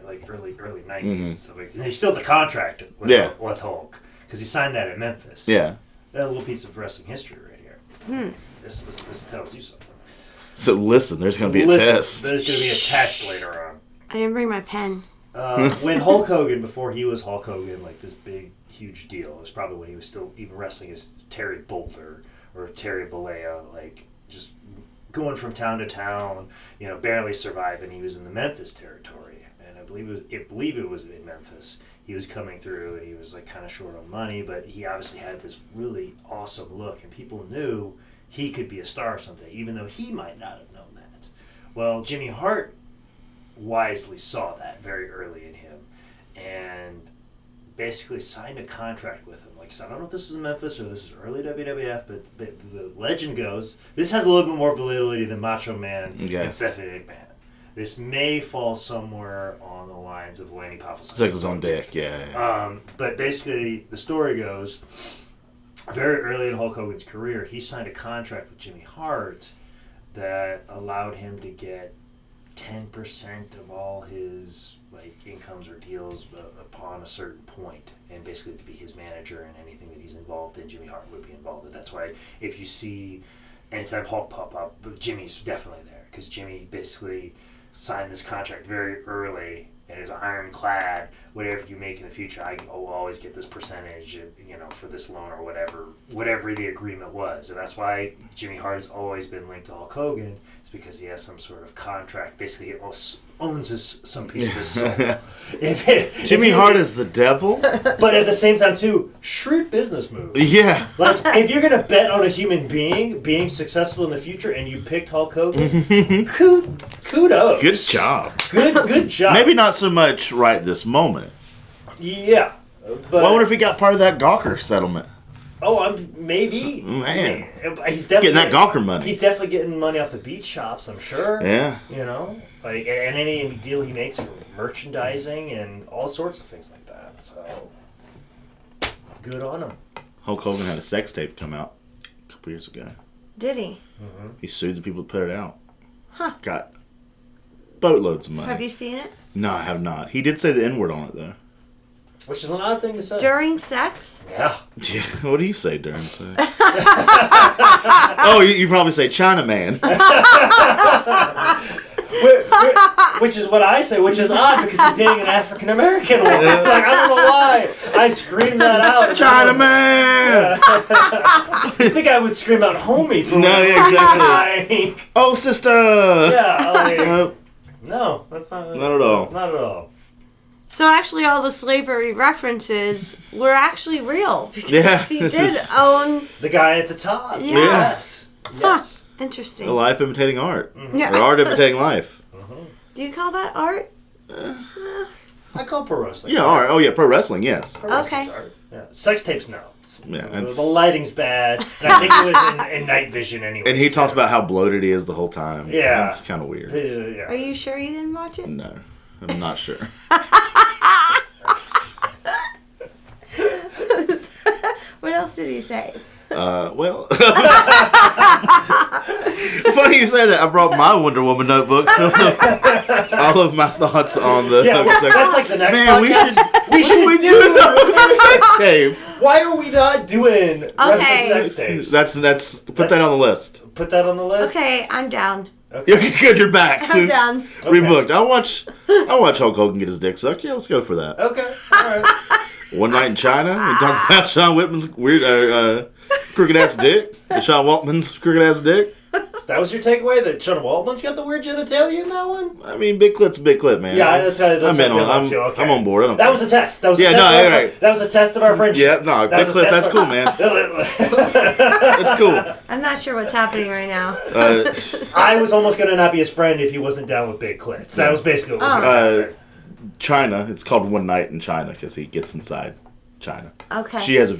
like early 90s and stuff like that. And he still had the contract with Hulk because he signed that at Memphis. Yeah. That little piece of wrestling history right here. This tells you something. So listen, there's going to be a test. There's going to be a test later on. I didn't bring my pen. When Hulk Hogan, before he was Hulk Hogan, like this big, huge deal, it was probably when he was still even wrestling as Terry Bolter or Terry Bollea, like just going from town to town, barely surviving. He was in the Memphis territory, and I believe it was in Memphis. He was coming through, and he was like kind of short on money, but he obviously had this really awesome look, and people knew he could be a star someday, even though he might not have known that. Well, Jimmy Hart wisely saw that very early in him and basically signed a contract with him. Like I said, I don't know if this is Memphis or this is early WWF, but the legend goes, this has a little bit more validity than Macho Man and Stephanie McMahon. This may fall somewhere on the lines of Lanny Poffo. It's like his own dick, yeah. But basically, the story goes, very early in Hulk Hogan's career, he signed a contract with Jimmy Hart that allowed him to get 10% of all his incomes or deals upon a certain point, and basically to be his manager, and anything that he's involved in, Jimmy Hart would be involved in. That's why if you see anytime Hulk pop up, Jimmy's definitely there, because Jimmy basically signed this contract very early and it's ironclad. Whatever you make in the future, I will always get this percentage, for this loan or whatever the agreement was. And that's why Jimmy Hart has always been linked to Hulk Hogan, is because he has some sort of contract. Basically, he owns some piece of his soul. Jimmy Hart is the devil? But at the same time, too, shrewd business move. Yeah. Like, if you're going to bet on a human being successful in the future and you picked Hulk Hogan, kudos. Good job. Good job. Maybe not so much right this moment. Yeah. But, Well, I wonder if he got part of that Gawker settlement. Oh, maybe. Man. He's definitely Getting that Gawker money. He's definitely getting money off the beach shops, I'm sure. Yeah. Like, and any deal he makes for merchandising and all sorts of things like that. So, good on him. Hulk Hogan had a sex tape come out a couple years ago. Did he? Mm-hmm. He sued the people that put it out. Huh. Got boatloads of money. Have you seen it? No, I have not. He did say the N-word on it, though. Which is an odd thing to say. During sex? Yeah. Yeah. What do you say during sex? Oh, you probably say Chinaman. Which is what I say, which is odd because he's dating an African American woman. Like, I don't know why. I screamed that out. Chinaman! I think I would scream out homie for No, yeah, exactly. Oh, sister! Yeah, no, that's not at all. Not at all. So actually all the slavery references were actually real. Because Yeah, he this did is- own... The guy at the top. Yeah. Yes. Huh. Interesting. A life imitating art. Yeah. Or art imitating life. Do you call that art? I call pro wrestling. Yeah, art. Oh, yeah, pro wrestling, yes. Pro wrestling's Okay. art. Yeah. Sex tapes, no. Yeah, The lighting's bad. And I think it was in night vision anyway. And he talks about how bloated he is the whole time. Yeah. It's kind of weird. Yeah. Are you sure you didn't watch it? No, I'm not sure. What else did he say? Well, funny you say that. I brought my Wonder Woman notebook. All of my thoughts on the. Yeah, that's like the next Man, podcast. we should do the sex tape. Why are we not doing wrestling sex tapes? That's put that on the list. Put that on the list. Okay, I'm down. Okay, good. You're back. I'm down. Rebooked. I'll watch Hulk Hogan get his dick sucked. Yeah, let's go for that. Okay. All right. One night in China. We talk about Sean Whitman's weird crooked ass dick. Sean Waltman's crooked ass dick. That was your takeaway? That Sean Waltman's got the weird genitalia in that one? I mean, big clip's a big clip, man. Yeah, that's I'm what I in feel on. about too. Okay. I'm on board. That was a test. That was Yeah, a test no, of our, right. That was a test of our friendship. Yeah, no, big clip. That's cool, man. That's cool. I'm not sure what's happening right now. I was almost going to not be his friend if he wasn't down with big clits. That was basically what was going to happen. China. It's called One Night in China because he gets inside China. Okay. She had a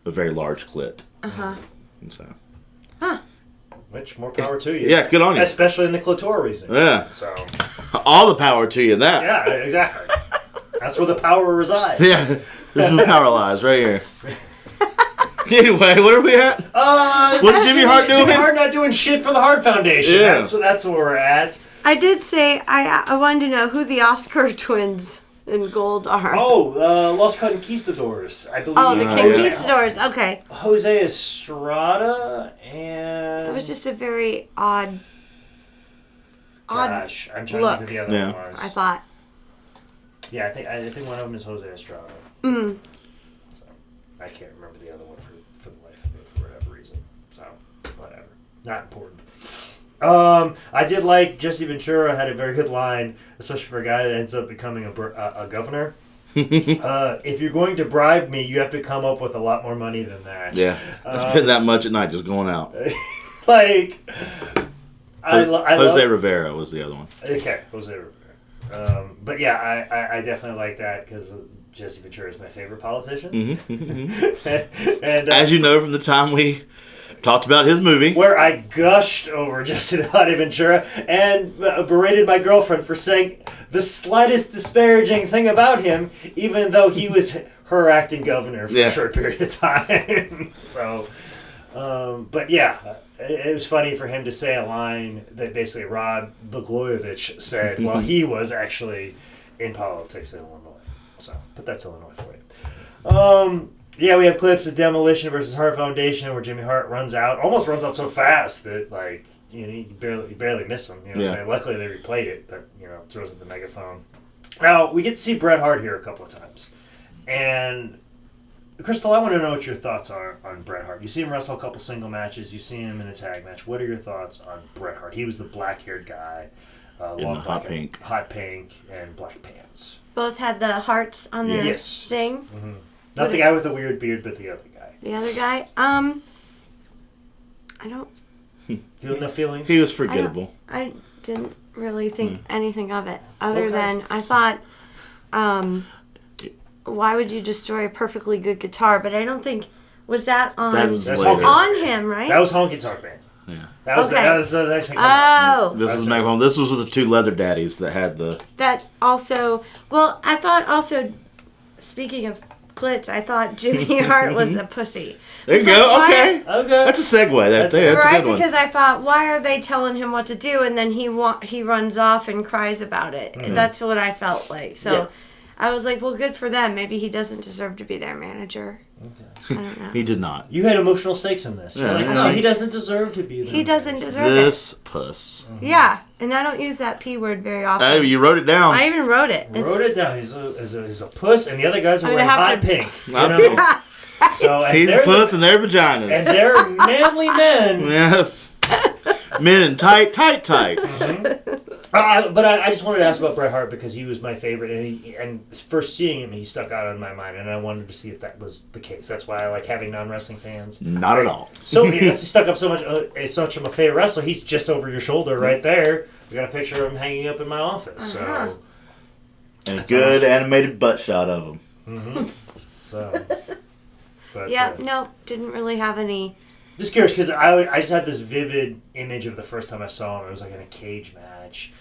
very large clit. Uh-huh. And so. Huh. Which, more power to you. Yeah, good on you. Especially in the clitoris. Yeah. So. All the power to you in that. Yeah, exactly. That's where the power resides. Yeah. This is where power lies, right here. Anyway, what are we at? What's Jimmy Hart doing? Jimmy Hart not doing shit for the Hart Foundation. Yeah. That's where we're at. I did say I wanted to know who the Oscar twins in gold are. Oh, Los Conquistadors, I believe. Oh, the Yeah. Conquistadors. Okay. Jose Estrada and... It was just a very odd Gosh, I'm trying look. to think who the other one was. I thought. Yeah, I think one of them is Jose Estrada. Mm. So, I can't remember the other one for the life of me for whatever reason. So, whatever. Not important. I did like Jesse Ventura had a very good line, especially for a guy that ends up becoming a governor. If you're going to bribe me, you have to come up with a lot more money than that. Yeah. I spend that much at night just going out. Like, I Jose Rivera was the other one. Okay, Jose Rivera. But yeah, I definitely like that because Jesse Ventura is my favorite politician. Mm-hmm. And as you know from the time we talked about his movie, where I gushed over Jesse Ventura and berated my girlfriend for saying the slightest disparaging thing about him, even though he was her acting governor for a short period of time. So, but yeah, it was funny for him to say a line that basically Rod Blagojevich said while he was actually in politics in Illinois. So, but that's Illinois for you. Yeah, we have clips of Demolition versus Hart Foundation where Jimmy Hart almost runs out so fast that, like, you barely miss him. You know what I'm saying? Luckily, they replayed it, but, throws in the megaphone. Now, we get to see Bret Hart here a couple of times. And, Crystalle, I want to know what your thoughts are on Bret Hart. You see him wrestle a couple single matches. You see him in a tag match. What are your thoughts on Bret Hart? He was the black-haired guy. In the hot pink. Hot pink and black pants. Both had the hearts on their thing. Mm-hmm. Not the guy with the weird beard, but the other guy. The other guy? I don't... You have no feelings? He was forgettable. I didn't really think anything of it. Other than, I thought, why would you destroy a perfectly good guitar? But I don't think... Was that on... That was on him, right? That was Honky Tonk Man. Yeah. That was the next thing. Oh. This was Megaphone. This was with the two leather daddies that had the... That also... Well, I thought also... Speaking of clits, I thought Jimmy Hart was a pussy. There you go. Okay. That's a segue. That's a good one. Because I thought, why are they telling him what to do? And then he runs off and cries about it. Mm-hmm. That's what I felt like. So I was like, well, good for them. Maybe he doesn't deserve to be their manager. Okay. I don't know. He did not. You had emotional stakes in this. You're like, no, he doesn't deserve to be there. He doesn't deserve this puss. Mm-hmm. Yeah, and I don't use that P word very often. You wrote it down. I even wrote it. Wrote it down. He's a puss, and the other guys are wearing hot pink. Yeah. So, he's a puss in their vaginas. And they're manly men. Yeah. Men in tights. Mm-hmm. But I just wanted to ask about Bret Hart because he was my favorite, and first seeing him, he stuck out in my mind, and I wanted to see if that was the case. That's why I like having non-wrestling fans. Not at all. So he stuck up so much. It's such a favorite wrestler. He's just over your shoulder right there. I got a picture of him hanging up in my office. So, and a good animated butt shot of him. Mm-hmm. So, but, no, didn't really have any. Just curious because I just had this vivid image of the first time I saw him. It was like in a cage match,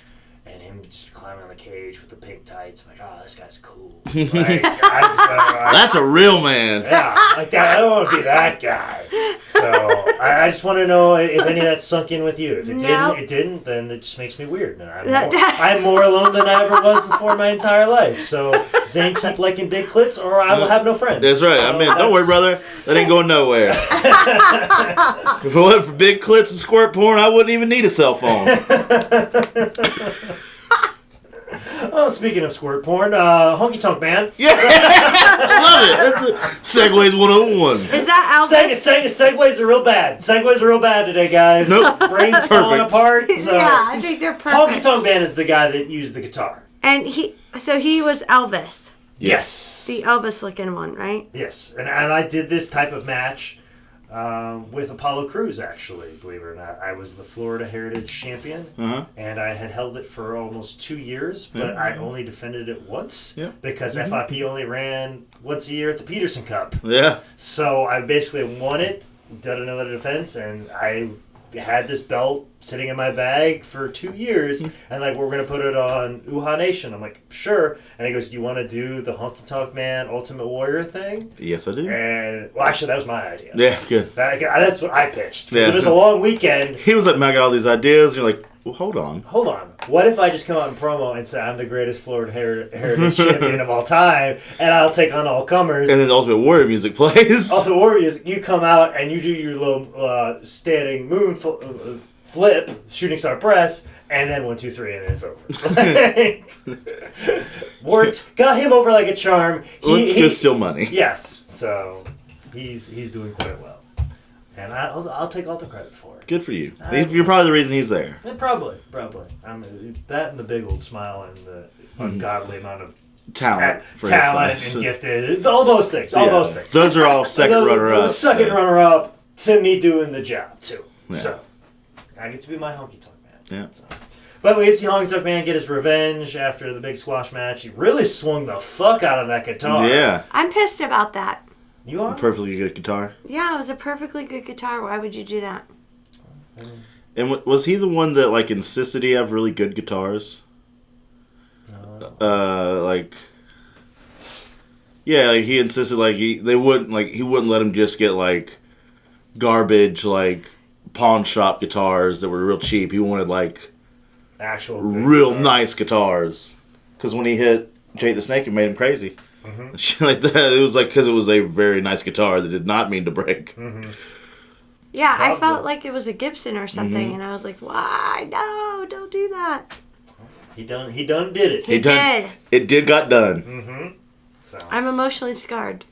and him just climbing on the cage with the pink tights. I'm like, oh, this guy's cool. Like, that's a real man. Yeah, like that. I don't want to be that guy. So I just want to know if any of that sunk in with you. If it didn't, then it just makes me weird. And I'm more alone than I ever was before in my entire life. So Zane, keep liking big clips, or I will have no friends. That's right. So don't worry, brother. That ain't going nowhere. If it wasn't for big clips and squirt porn, I wouldn't even need a cell phone. Oh, speaking of squirt porn, Honky Tonk Man. Yeah, I love it. That's Segways 101. Is that Elvis? Segues are real bad. Segues are real bad today, guys. Nope. Brains falling apart. So. Yeah, I think they're perfect. Honky Tonk Man is the guy that used the guitar. And he was Elvis. Yes. The Elvis-looking one, right? Yes, and I did this type of match with Apollo Crews, actually, believe it or not. I was the Florida Heritage Champion, and I had held it for almost 2 years, but I only defended it once because FIP only ran once a year at the Peterson Cup. Yeah. So I basically won it, did another defense, and I had this belt sitting in my bag for 2 years, and like, we're going to put it on Uha Nation. I'm like, sure. And he goes, do you want to do the Honky Tonk Man Ultimate Warrior thing? Yes, I do. And, well, actually, that was my idea. Yeah, good. That's what I pitched. Because it was a long weekend. He was like, man, I got all these ideas. And you're like, well, hold on. What if I just come out in promo and say I'm the greatest Florida Heritage Champion of all time, and I'll take on all comers? And then the Ultimate Warrior music plays. Ultimate Warrior music, you come out and you do your little standing moon flip, shooting star press, and then 1, 2, 3, and then it's over. Worked, got him over like a charm. Let's go steal money. Yes, so he's doing quite well, and I'll take all the credit for it. Good for you. You're probably the reason he's there. Yeah, probably. That and the big old smile and the ungodly amount of talent and gifted, all those things. Those are all second runner-up. Second runner-up to me doing the job too. Yeah. So I get to be my Honky Tonk Man. Yeah. So. But we get to see Honky Tonk Man get his revenge after the big squash match. He really swung the fuck out of that guitar. Yeah. I'm pissed about that. You are? A perfectly good guitar. Yeah, it was a perfectly good guitar. Why would you do that? And was he the one that like insisted he have really good guitars? He insisted he wouldn't let him just get like garbage like pawn shop guitars that were real cheap. He wanted like actual real nice guitars. Because when he hit Jake the Snake, it made him crazy. Mm-hmm. Like that. It was like because it was a very nice guitar that did not mean to break. Mm-hmm. Yeah, I felt like it was a Gibson or something, and I was like, "Why? No, don't do that." He done did it. He did. It got done. Mm-hmm. So. I'm emotionally scarred.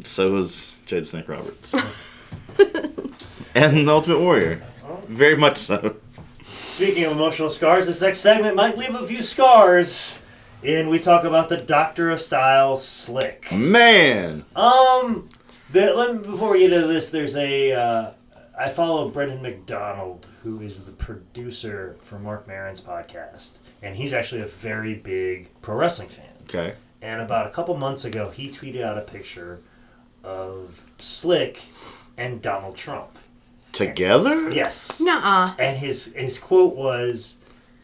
So was Jade Snake Roberts. And the Ultimate Warrior. Very much so. Speaking of emotional scars, this next segment might leave a few scars. And we talk about the Doctor of Style, Slick. Man! Before we get into this, there's I follow Brendan McDonald, who is the producer for Mark Maron's podcast. And he's actually a very big pro wrestling fan. Okay. And about a couple months ago, he tweeted out a picture of Slick and Donald Trump. Together? Yes. Nuh-uh. And his quote was,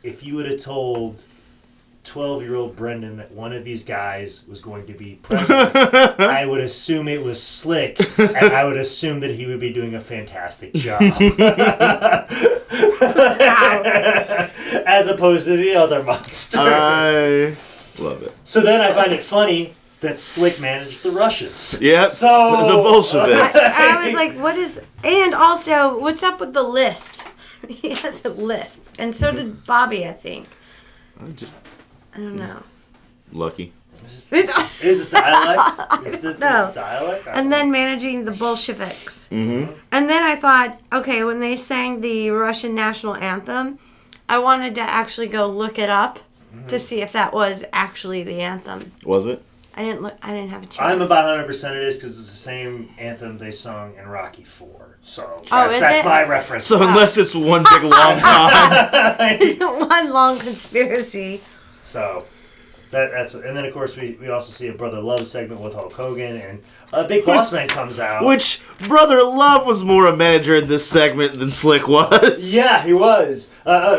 if you would have told 12-year-old Brendan that one of these guys was going to be president, I would assume it was Slick, and I would assume that he would be doing a fantastic job. As opposed to the other monster. I love it. So then I find it funny that Slick managed the Russians. Yeah. So the Bolsheviks. I was like, what is... And also, what's up with the lisp? He has a lisp. And so did Bobby, I think. I don't know. Is Lucky. it dialect? Is it No. dialect? And then managing the Bolsheviks. Mm-hmm. And then I thought, okay, when they sang the Russian national anthem, I wanted to actually go look it up to see if that was actually the anthem. Was it? I didn't have a chance. I'm about 100% it is because it's the same anthem they sung in Rocky IV. So Is that's it? my reference. So unless it's one big long con. One long conspiracy. So that's and then of course we also see a Brother Love segment with Hulk Hogan and a Big Boss Man comes out. Which Brother Love was more a manager in this segment than Slick was. Yeah, he was.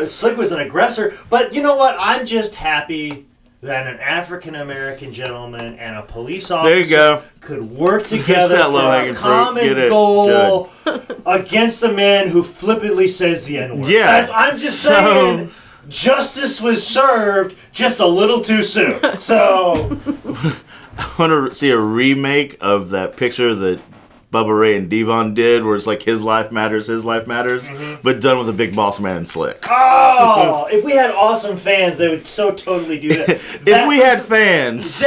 Slick was an aggressor, but you know what? I'm just happy that an African-American gentleman and a police officer could work together for a common goal against a man who flippantly says the N-word. Yeah. I'm just saying, justice was served just a little too soon. So I want to see a remake of that picture that Bubba Ray and Devon did, where it's like his life matters, but done with a Big Boss Man and Slick. Oh, if we had awesome fans, they would so totally do that. If we had fans.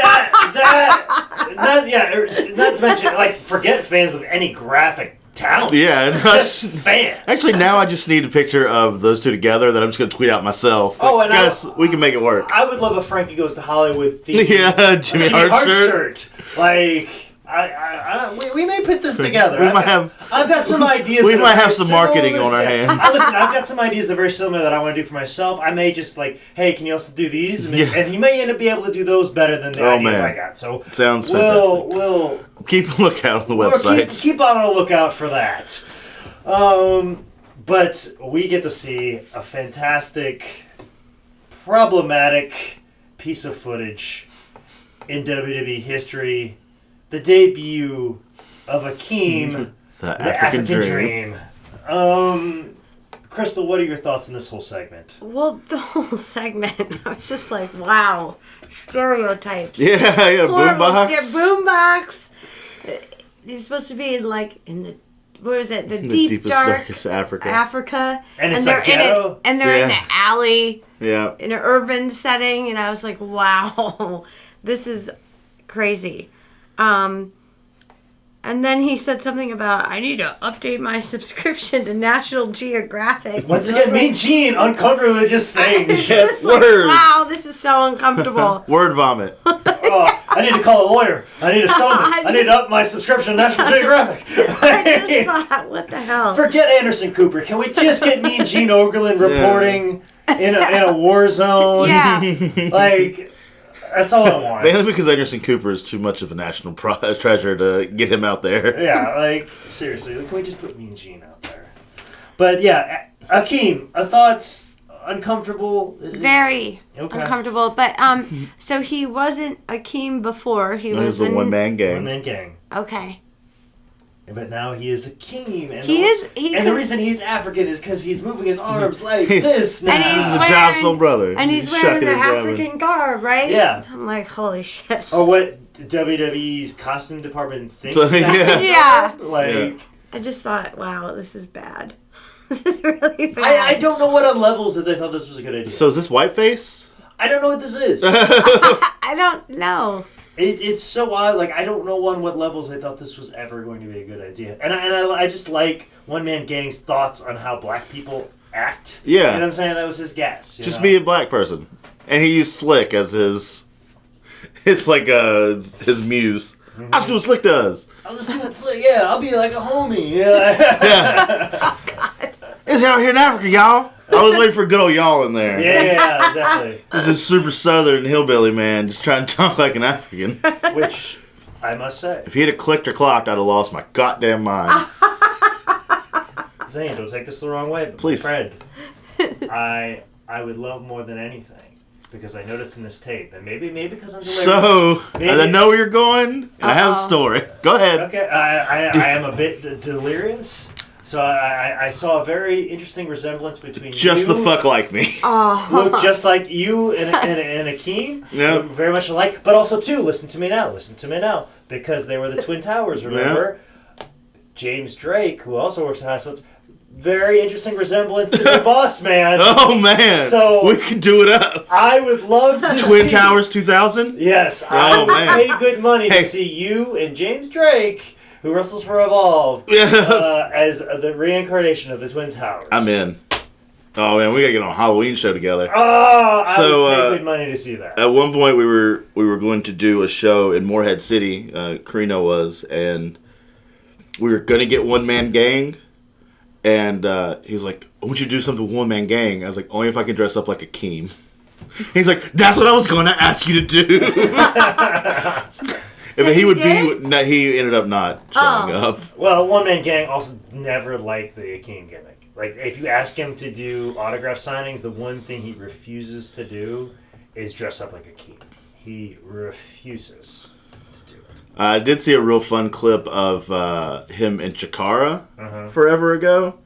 Not to mention, like, forget fans with any graphic talent. Yeah. Just fans. Actually, now I just need a picture of those two together that I'm just going to tweet out myself. Oh, and guys, we can make it work. I would love a Frankie Goes to Hollywood theme. Yeah, Jimmy Hart shirt. Like... we may put this together. I've got some ideas. We might have some marketing on our hands. Listen, I've got some ideas that are very similar that I want to do for myself. I may just hey, can you also do these? And he may end up being able to do those better than the ideas I got. So sounds fantastic. We'll keep a lookout on the website. Keep on a lookout for that. But we get to see a fantastic, problematic piece of footage in WWE history. The debut of Akeem, the African Dream. Crystalle, what are your thoughts on this whole segment? Well, the whole segment, I was just like, wow, stereotypes. Yeah, boombox. Boombox. You're supposed to be in the, where is it? The deep, darkest Africa. And it's like ghetto. And they're in the alley. Yeah. In an urban setting, and I was like, wow, this is crazy. And then he said something about, I need to update my subscription to National Geographic. Once again, Mean Gene uncomfortably just saying shit. Like, wow, this is so uncomfortable. Word vomit. I need to call a lawyer. I need to I need to up my subscription to National Geographic. I just thought, what the hell? Forget Anderson Cooper. Can we just get Mean Gene Okerlund reporting in a war zone? Yeah. That's all I want. Mainly because Anderson Cooper is too much of a national treasure to get him out there. Yeah, seriously, can we just put Mean Gene out there? But yeah, Akeem, thoughts? Uncomfortable? Very uncomfortable. But so he wasn't Akeem before. He was a one-man gang. One-man gang. Okay. But now he is Akeem. And the reason he's African is because he's moving his arms like this now. And he's a Jobson brother. And he's wearing the African garb, right? Yeah. I'm like, holy shit. Or what WWE's costume department thinks that. Yeah. Like, I just thought, wow, this is bad. This is really bad. I don't know what on levels that they thought this was a good idea. So is this whiteface? I don't know what this is. I don't know. It's so odd. Like, I don't know on what levels they thought this was ever going to be a good idea. And I just like One Man Gang's thoughts on how black people act. Yeah. You know what I'm saying? That was his guess. Just be a black person. And he used Slick as his... It's like his muse. Mm-hmm. I'll just do what Slick does. I'll just do it slick. Yeah, I'll be like a homie. Yeah. Oh, God. It's out here in Africa, y'all. I was waiting for good old y'all in there. Yeah, definitely. This is super southern hillbilly man just trying to talk like an African. Which, I must say. If he had clicked or clocked, I'd have lost my goddamn mind. Zane, don't take this the wrong way, but Please. my friend, I would love more than anything, because I noticed in this tape, and maybe because I'm delirious. So, I know where you're going, and I have a story. Go ahead. Okay, I am a bit delirious. So I saw a very interesting resemblance between Just you. the fuck like me. Look just like you and Akeem. Yeah. Look very much alike. But also, too, listen to me now. Because they were the Twin Towers, remember? Yeah. James Drake, who also works in hospitals, very interesting resemblance to the boss man. Oh, man. So we could do it up. I would love to see... Twin Towers 2000? Yes. I would pay good money to Hey. see you and James Drake... who wrestles for Evolve, as the reincarnation of the Twin Towers. I'm in. Oh man, we gotta get on a Halloween show together. Oh, I would pay good money to see that. At one point, we were going to do a show in Morehead City. Carino was, and we were gonna get One Man Gang, and he was like, "I want you to do something with One Man Gang." I was like, "Only if I can dress up like Akeem." He's like, "That's what I was gonna ask you to do." So he would did? be. No, he ended up not showing up. Well, One Man Gang also never liked the Akeem gimmick. Like, if you ask him to do autograph signings, the one thing he refuses to do is dress up like Akeem. He refuses to do it. I did see a real fun clip of him in Chikara forever ago.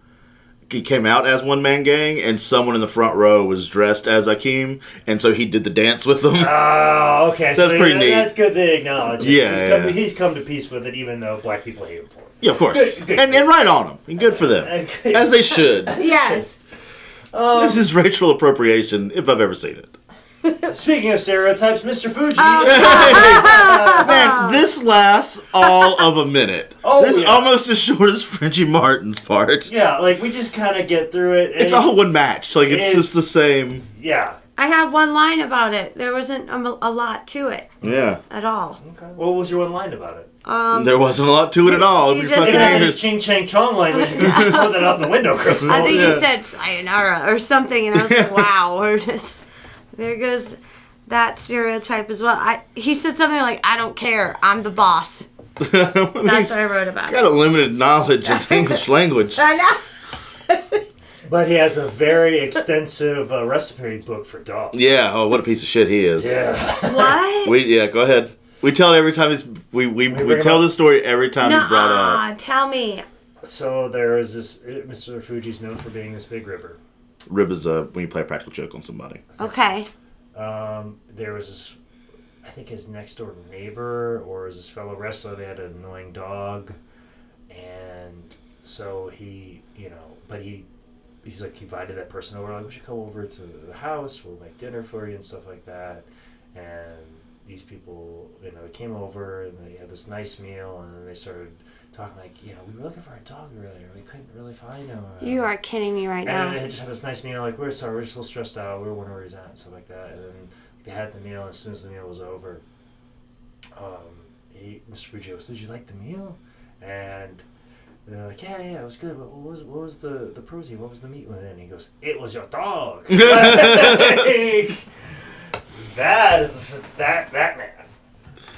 He came out as One Man Gang, and someone in the front row was dressed as Akeem, and so he did the dance with them. Oh, okay. So that's pretty neat. That's good they acknowledge it. Yeah, he's come to peace with it, even though black people hate him for it. Yeah, of course. Good. And right on them. And good for them. As they should. Yes. This is racial appropriation, if I've ever seen it. Speaking of stereotypes, Mr. Fuji. Man, this lasts all of a minute. This is almost as short as Frenchie Martin's part. Yeah, like, we just kind of get through it. It's all one match. Like, it's just the same. Yeah. I have one line about it. There wasn't a lot to it. Yeah. At all. Okay. What was your one line about it? There wasn't a lot to it at all. You Your just fucking said- ears. Ching Chang Chong line. You just throw that out the window, Crystal. I think he said sayonara or something, and I was like, wow. Or just, there goes that stereotype as well. He said something like, I don't care. I'm the boss. That's what I wrote about. Got a limited knowledge of English language. I know. But he has a very extensive recipe book for dogs. Yeah. Oh, what a piece of shit he is. Yeah. What? Go ahead. We tell it every time we tell the story every time he's brought up. Tell me. So there is this Mr. Fuji's known for being this big ribber. Rib is when you play a practical joke on somebody. Okay. There was this, I think his next door neighbor or his fellow wrestler. They had an annoying dog, and so he, he's like invited that person over. Like, we should come over to the house. We'll make dinner for you and stuff like that. And these people, they came over and they had this nice meal, and then they started talking like, we were looking for a dog earlier. We couldn't really find him. You are kidding me right now. And they just had this nice meal. Like, we're sorry, we're just a little stressed out. We were wondering where he's at and stuff like that. And then they had the meal. And as soon as the meal was over, Mr. Fuji goes, "Did you like the meal?" And they're like, yeah, it was good. But what was the protein? What was the meat with it? And he goes, "It was your dog." That man.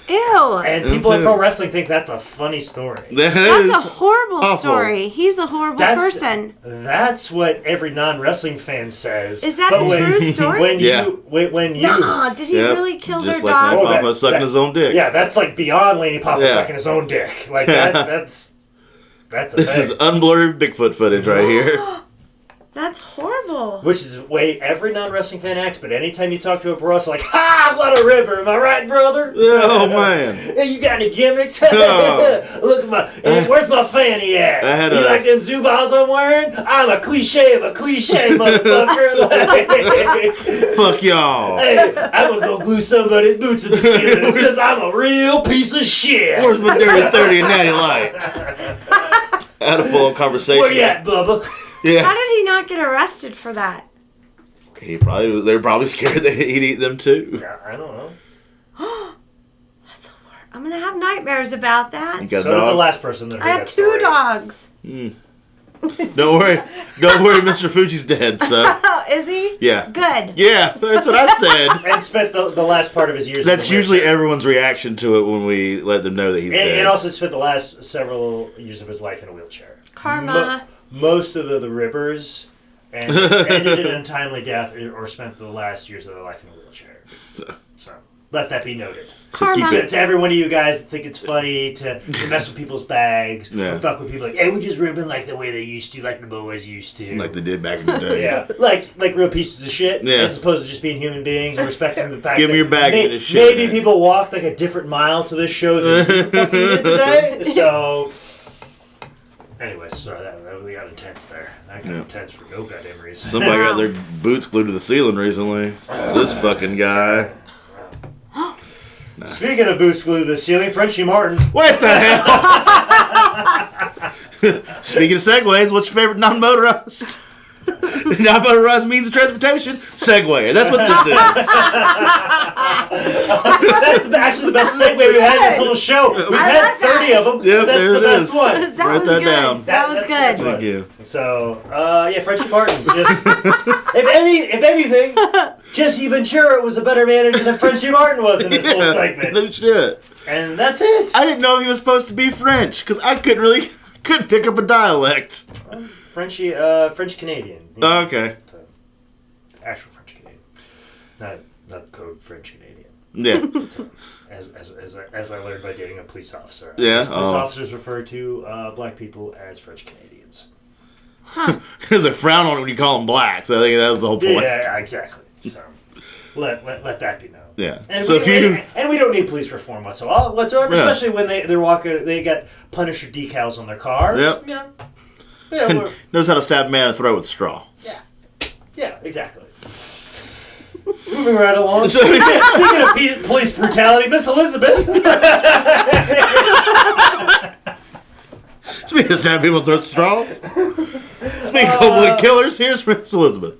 Ew. And people in pro wrestling think that's a funny story. That's a horrible story. He's a horrible person. That's what every non-wrestling fan says. Is that a true story? When you Nuh-uh. Did he really kill their just dog? like Laney Poffo sucking his own dick. Yeah, that's like beyond Laney Poffo sucking his own dick. Like that's a This thing. is unblurred Bigfoot footage right here. That's horrible. incredible. Which is the way every non-wrestling fan acts, but anytime you talk to a pro wrestler, like, ha, what a ripper, am I right, brother? Oh, man. Hey, you got any gimmicks? Oh. Look at my, hey, where's my fanny at? You like them Zubas I'm wearing? I'm a cliche of a cliche, motherfucker. Fuck y'all. Hey, I'm gonna go glue somebody's boots in the ceiling because I'm a real piece of shit. Where's my dirty 30 and natty light? I had a full conversation. Where you at, Bubba? Yeah. How did he not get arrested for that? They were probably scared that he'd eat them too. Yeah, I don't know. That's a word. I'm gonna have nightmares about that. You got So did the last person that heard I have that 2 story. dogs. Don't worry, Mr. Fuji's dead, so. Oh, is he? Yeah. Good. Yeah, that's what I said. And spent the last part of his years. That's in the usually wheelchair. everyone's reaction to it when we let them know that he's dead. And also spent the last several years of his life in a wheelchair. Karma. Most of the rippers ended in an untimely death or spent the last years of their life in a wheelchair. So let that be noted. Karma. To every one of you guys that think it's funny to mess with people's bags Yeah. or fuck with people like, hey, we just ribbing like the way they used to, like the boys used to. Like they did back in the day. Yeah, like real pieces of shit, Yeah. as opposed to just being human beings and respecting the fact Give that me your bag and this shit. maybe people walked like a different mile to this show than you fucking did today. So, anyways, sorry, that we got intense there. That got intense for no goddamn reason. Somebody got their boots glued to the ceiling recently. This fucking guy. Speaking of boots glued to the ceiling, Frenchie Martin. What the hell? Speaking of segways, what's your favorite non-motorized? Non-motorized means of transportation? Segway. That's what this is. That's actually the best segue we've had this whole show. We've had 30 of them. Yep, That's there the it best is. one. That Write was that good. down. That was That's good. Thank you. So, yeah, Frenchie Martin. Just, if anything, Jesse Ventura was a better manager than Frenchie Martin was in this whole segment. No shit. And that's it. I didn't know he was supposed to be French because I couldn't pick up a dialect. French Canadian. Oh, okay. Actual French Canadian, not code French Canadian. Yeah. As I learned by dating a police officer. Yeah. Police officers refer to black people as French Canadians. There's a frown on it when you call them black, so I think that was the whole point. Yeah, exactly. So let that be known. Yeah. And So we don't need police reform whatsoever, Yeah. especially when they're walking. They got Punisher decals on their cars. Yep. Yeah, knows how to stab a man in the throat with a straw. yeah, exactly. Moving right along. Speaking of police brutality, Miss Elizabeth. Speaking of stabbing people in the throat with straws. Speaking of cold-blooded killers, here's Miss Elizabeth.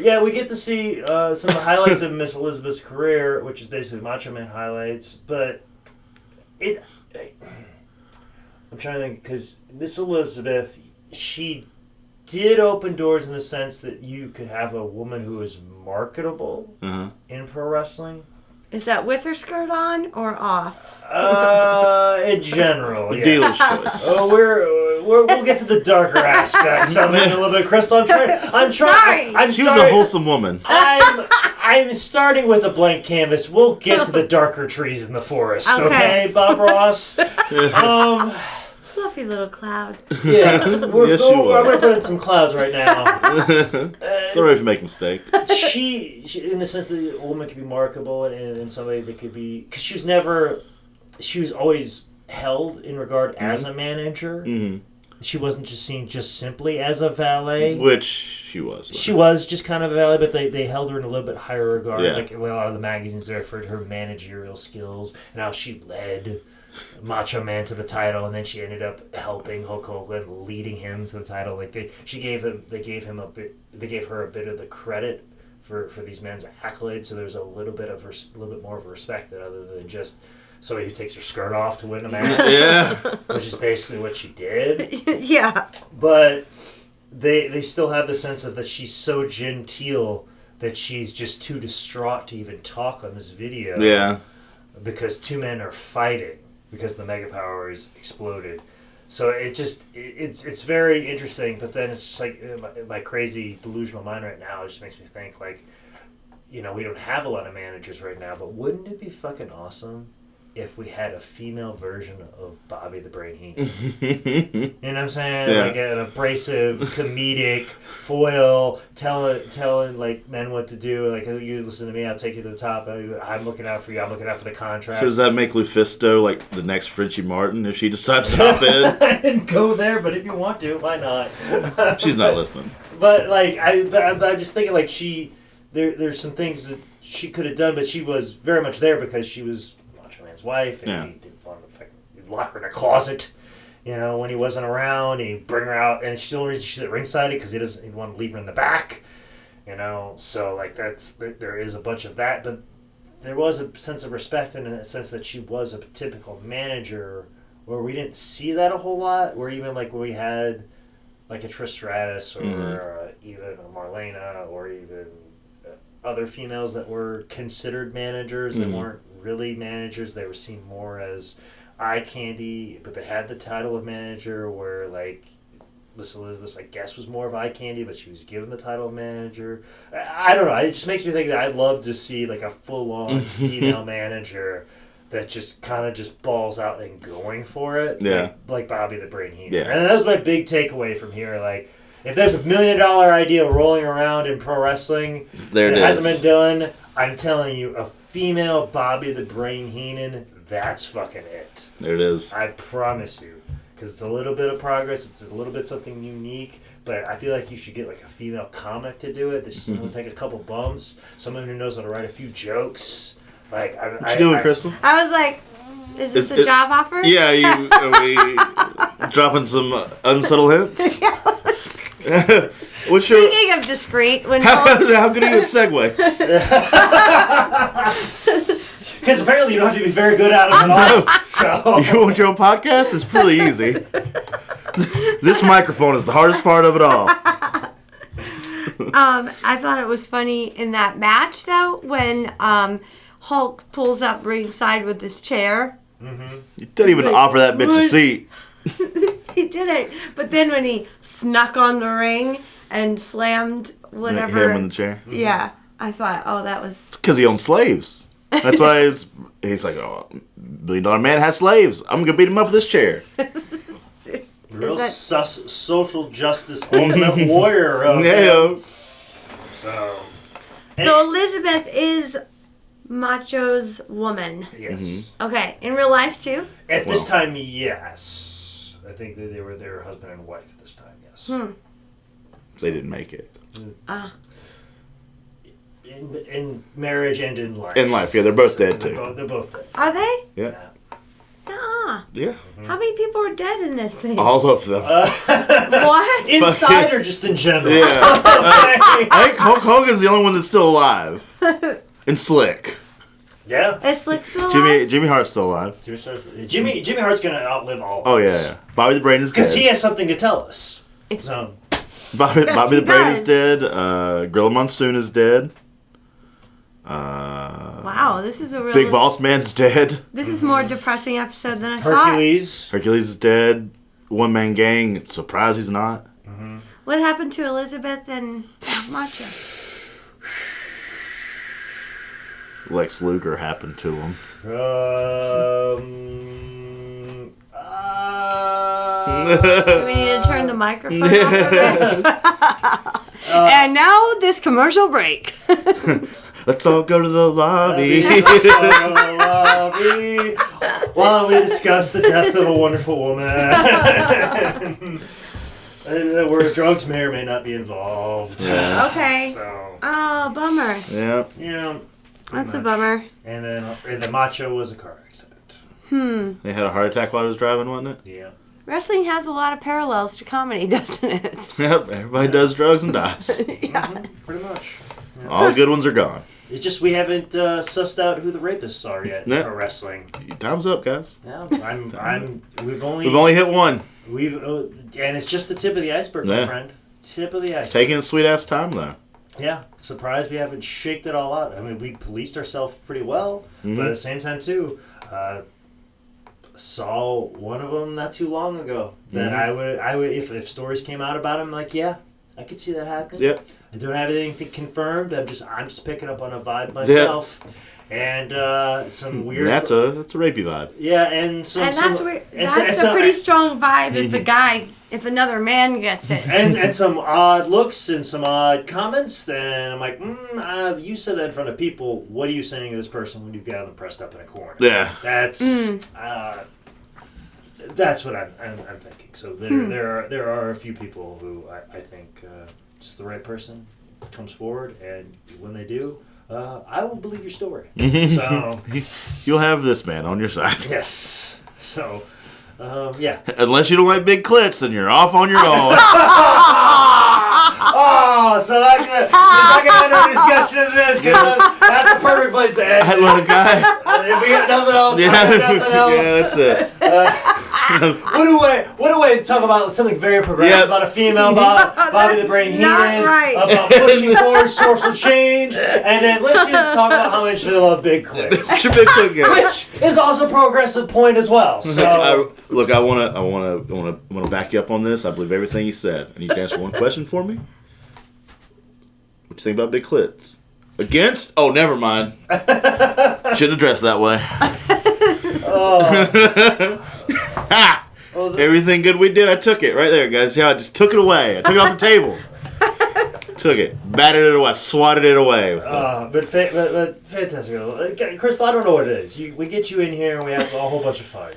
Yeah, we get to see some of the highlights of Miss Elizabeth's career, which is basically Macho Man highlights. But I'm trying to think, because Miss Elizabeth, she did open doors in the sense that you could have a woman who is marketable in pro wrestling. Is that with her skirt on or off? In general, yes. Dealer's choice. Oh, we'll get to the darker aspects of it in a little bit, Crystal. I'm Sorry. She was a wholesome woman. I'm starting with a blank canvas. We'll get to the darker trees in the forest, okay, Bob Ross? Fluffy little cloud. Yeah, Yes, you I'm are. going to put in some clouds right now. It's alright if you make a mistake. She, in the sense that a woman could be marketable and somebody that could be... Because she was always held in regard as a manager. Mm-hmm. She wasn't just seen just simply as a valet. Which she was. She was just kind of a valet, but they held her in a little bit higher regard. Yeah. Like a lot of the magazines, they referred to her managerial skills and how she led Macho Man to the title, and then she ended up helping Hulk Hogan, leading him to the title. Like they gave her a bit of the credit for these men's accolades. So there's a little bit more of a respect that other than just somebody who takes her skirt off to win a match. Yeah. Which is basically what she did. Yeah. But they still have the sense of that she's so genteel that she's just too distraught to even talk on this video. Yeah. Because two men are fighting because the Mega Powers exploded. So it's very interesting, but then it's just like my crazy delusional mind right now, it just makes me think like, we don't have a lot of managers right now, but wouldn't it be fucking awesome if we had a female version of Bobby the Brain Heenan. You know what I'm saying? Yeah. Like an abrasive, comedic foil, telling like men what to do. Like, you listen to me, I'll take you to the top. I'm looking out for you. I'm looking out for the contract. So does that make Lufisto like the next Frenchie Martin if she decides to hop in? I didn't go there, but if you want to, why not? She's not listening. But like, I'm just thinking like there's some things that she could have done, but she was very much there because she was Macho Man's wife, and he didn't want to lock her in a closet. You know, when he wasn't around, he'd bring her out, and the only reason she's at ringside because he'd want to leave her in the back. You know, so like there is a bunch of that, but there was a sense of respect in a sense that she was a typical manager, where we didn't see that a whole lot. Where even like when we had like a Trish Stratus or even a Marlena or even other females that were considered managers that weren't really managers. They were seen more as eye candy, but they had the title of manager, where like Miss Elizabeth, I guess, was more of eye candy, but she was given the title of manager. I don't know. It just makes me think that I'd love to see like a full-on female manager that just kind of just balls out and going for it. Yeah. Like Bobby the Brain Heenan. Yeah. And that was my big takeaway from here. Like, if there's $1 million idea rolling around in pro wrestling that hasn't been done, I'm telling you, a female Bobby the Brain Heenan, that's fucking it. There it is. I promise you. Because it's a little bit of progress, it's a little bit something unique, but I feel like you should get like a female comic to do it, that's just going to take a couple bumps, someone who knows how to write a few jokes. Like, what you doing, Crystalle? I was like, is this a job offer? Yeah, are we dropping some unsubtle hints? Speaking of discreet, how good are you at segues? Because apparently you don't have to be very good at it at all. So. You want your own podcast? It's pretty easy. This microphone is the hardest part of it all. I thought it was funny in that match, though, when Hulk pulls up ringside with his chair. Mm-hmm. You didn't even offer that bitch a seat. He didn't. But then when he snuck on the ring and slammed whatever. Hit him in the chair. Yeah. I thought, that was... It's because he owned slaves. That's why he's like, $1 billion man has slaves. I'm going to beat him up with this chair. Real social justice ultimate warrior. Yeah. So Elizabeth is Macho's woman. Yes. Mm-hmm. Okay. In real life, too? At this time, yes. I think that they were husband and wife at this time, yes. They didn't make it. In marriage and in life. In life, yeah. They're both dead, too. They're both dead. Are they? Yeah. Nuh-uh. Yeah. How many people are dead in this thing? All of them. What? Inside or just in general? Yeah. I think Hulk Hogan's the only one that's still alive. And Slick. Yeah. Is Slick still alive? Jimmy Hart's still alive. Jimmy Hart's going to outlive all of us. Oh, yeah. Bobby the Brain is dead. Because he has something to tell us. So. Bobby the Brain is dead. Gorilla Monsoon is dead. Wow, this is a real... Big Boss Man's dead. This is more depressing episode than I Hercules. thought. Hercules is dead. One Man Gang. Surprised he's not. Mm-hmm. What happened to Elizabeth and Macho? Lex Luger happened to him. Do we need to turn the microphone off of this? And now this commercial break. Let's all go to the lobby. Let's go to the lobby while we discuss the death of a wonderful woman. Where drugs may or may not be involved. Yeah. Okay. So. Oh, bummer. Yeah. Yeah. That's a bummer. And the Macho was a car accident. They had a heart attack while he was driving, wasn't it? Yeah. Wrestling has a lot of parallels to comedy, doesn't it? Yep. Everybody does drugs and dies. Yeah. Pretty much. Yeah. All the good ones are gone. It's just we haven't sussed out who the rapists are yet for wrestling. Time's up, guys. Yeah, we've only hit one. And it's just the tip of the iceberg, my friend. Tip of the iceberg. It's taking a sweet ass time though. Yeah, surprised we haven't shaked it all out. I mean, we policed ourselves pretty well, but at the same time too, saw one of them not too long ago that I would if stories came out about him, like I could see that happening. Yep. I don't have anything confirmed. I'm just picking up on a vibe myself, and some weird. That's a rapey vibe. Yeah, and that's weird. That's a pretty strong vibe if another man gets it. And some odd looks and some odd comments. Then I'm like, you said that in front of people. What are you saying to this person when you've got them pressed up in a corner? Yeah, that's what I'm thinking. So there are a few people who I think just the right person comes forward, and when they do, I will believe your story. So you'll have this man on your side. Yes. So yeah. Unless you don't like big clits, then you're off on your own. So we're not going to end our discussion of this because that's the perfect place to end. I love a guy. If we got nothing else, that's it. What a way to talk about something very progressive, about a female Bobby the Brain Heenan, about pushing forward social change, and then let's just talk about how much they love big clits. Which is also a progressive point as well. So I want to back you up on this. I believe everything you said. I need you to answer one question for me. What you think about big clits? Against? Oh, never mind. Shouldn't address that way. Everything good we did, I took it right there, guys. See how I just took it away? I took it off the table. Took it, batted it away, swatted it away. But fantastic, Crystalle. I don't know what it is. We get you in here and we have a whole bunch of fun.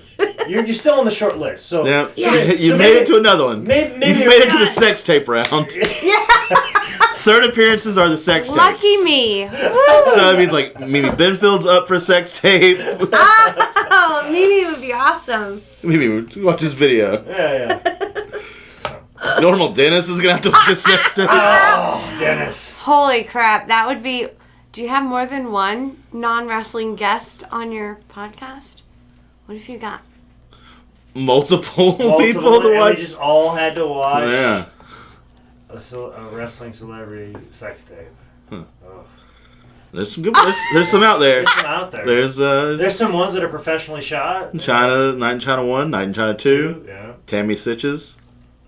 You're still on the short list, so yeah. You made it to another one. You've made it to the sex tape round. Yeah. Third appearances are the sex tapes. Lucky me. So it means like Mimi Benfield's up for a sex tape. Oh, Mimi would be awesome. Mimi, watch this video. Yeah. Normal Dennis is gonna have to watch a sex tape. Oh, Dennis! Holy crap! That would be. Do you have more than one non-wrestling guest on your podcast? What if you got multiple people to watch? We just all had to watch. Yeah. A wrestling celebrity sex tape. Huh. Oh. There's some good. There's some out there. There's some ones that are professionally shot. Night in China 1, Night in China 2. Yeah. Tammy Sitch's.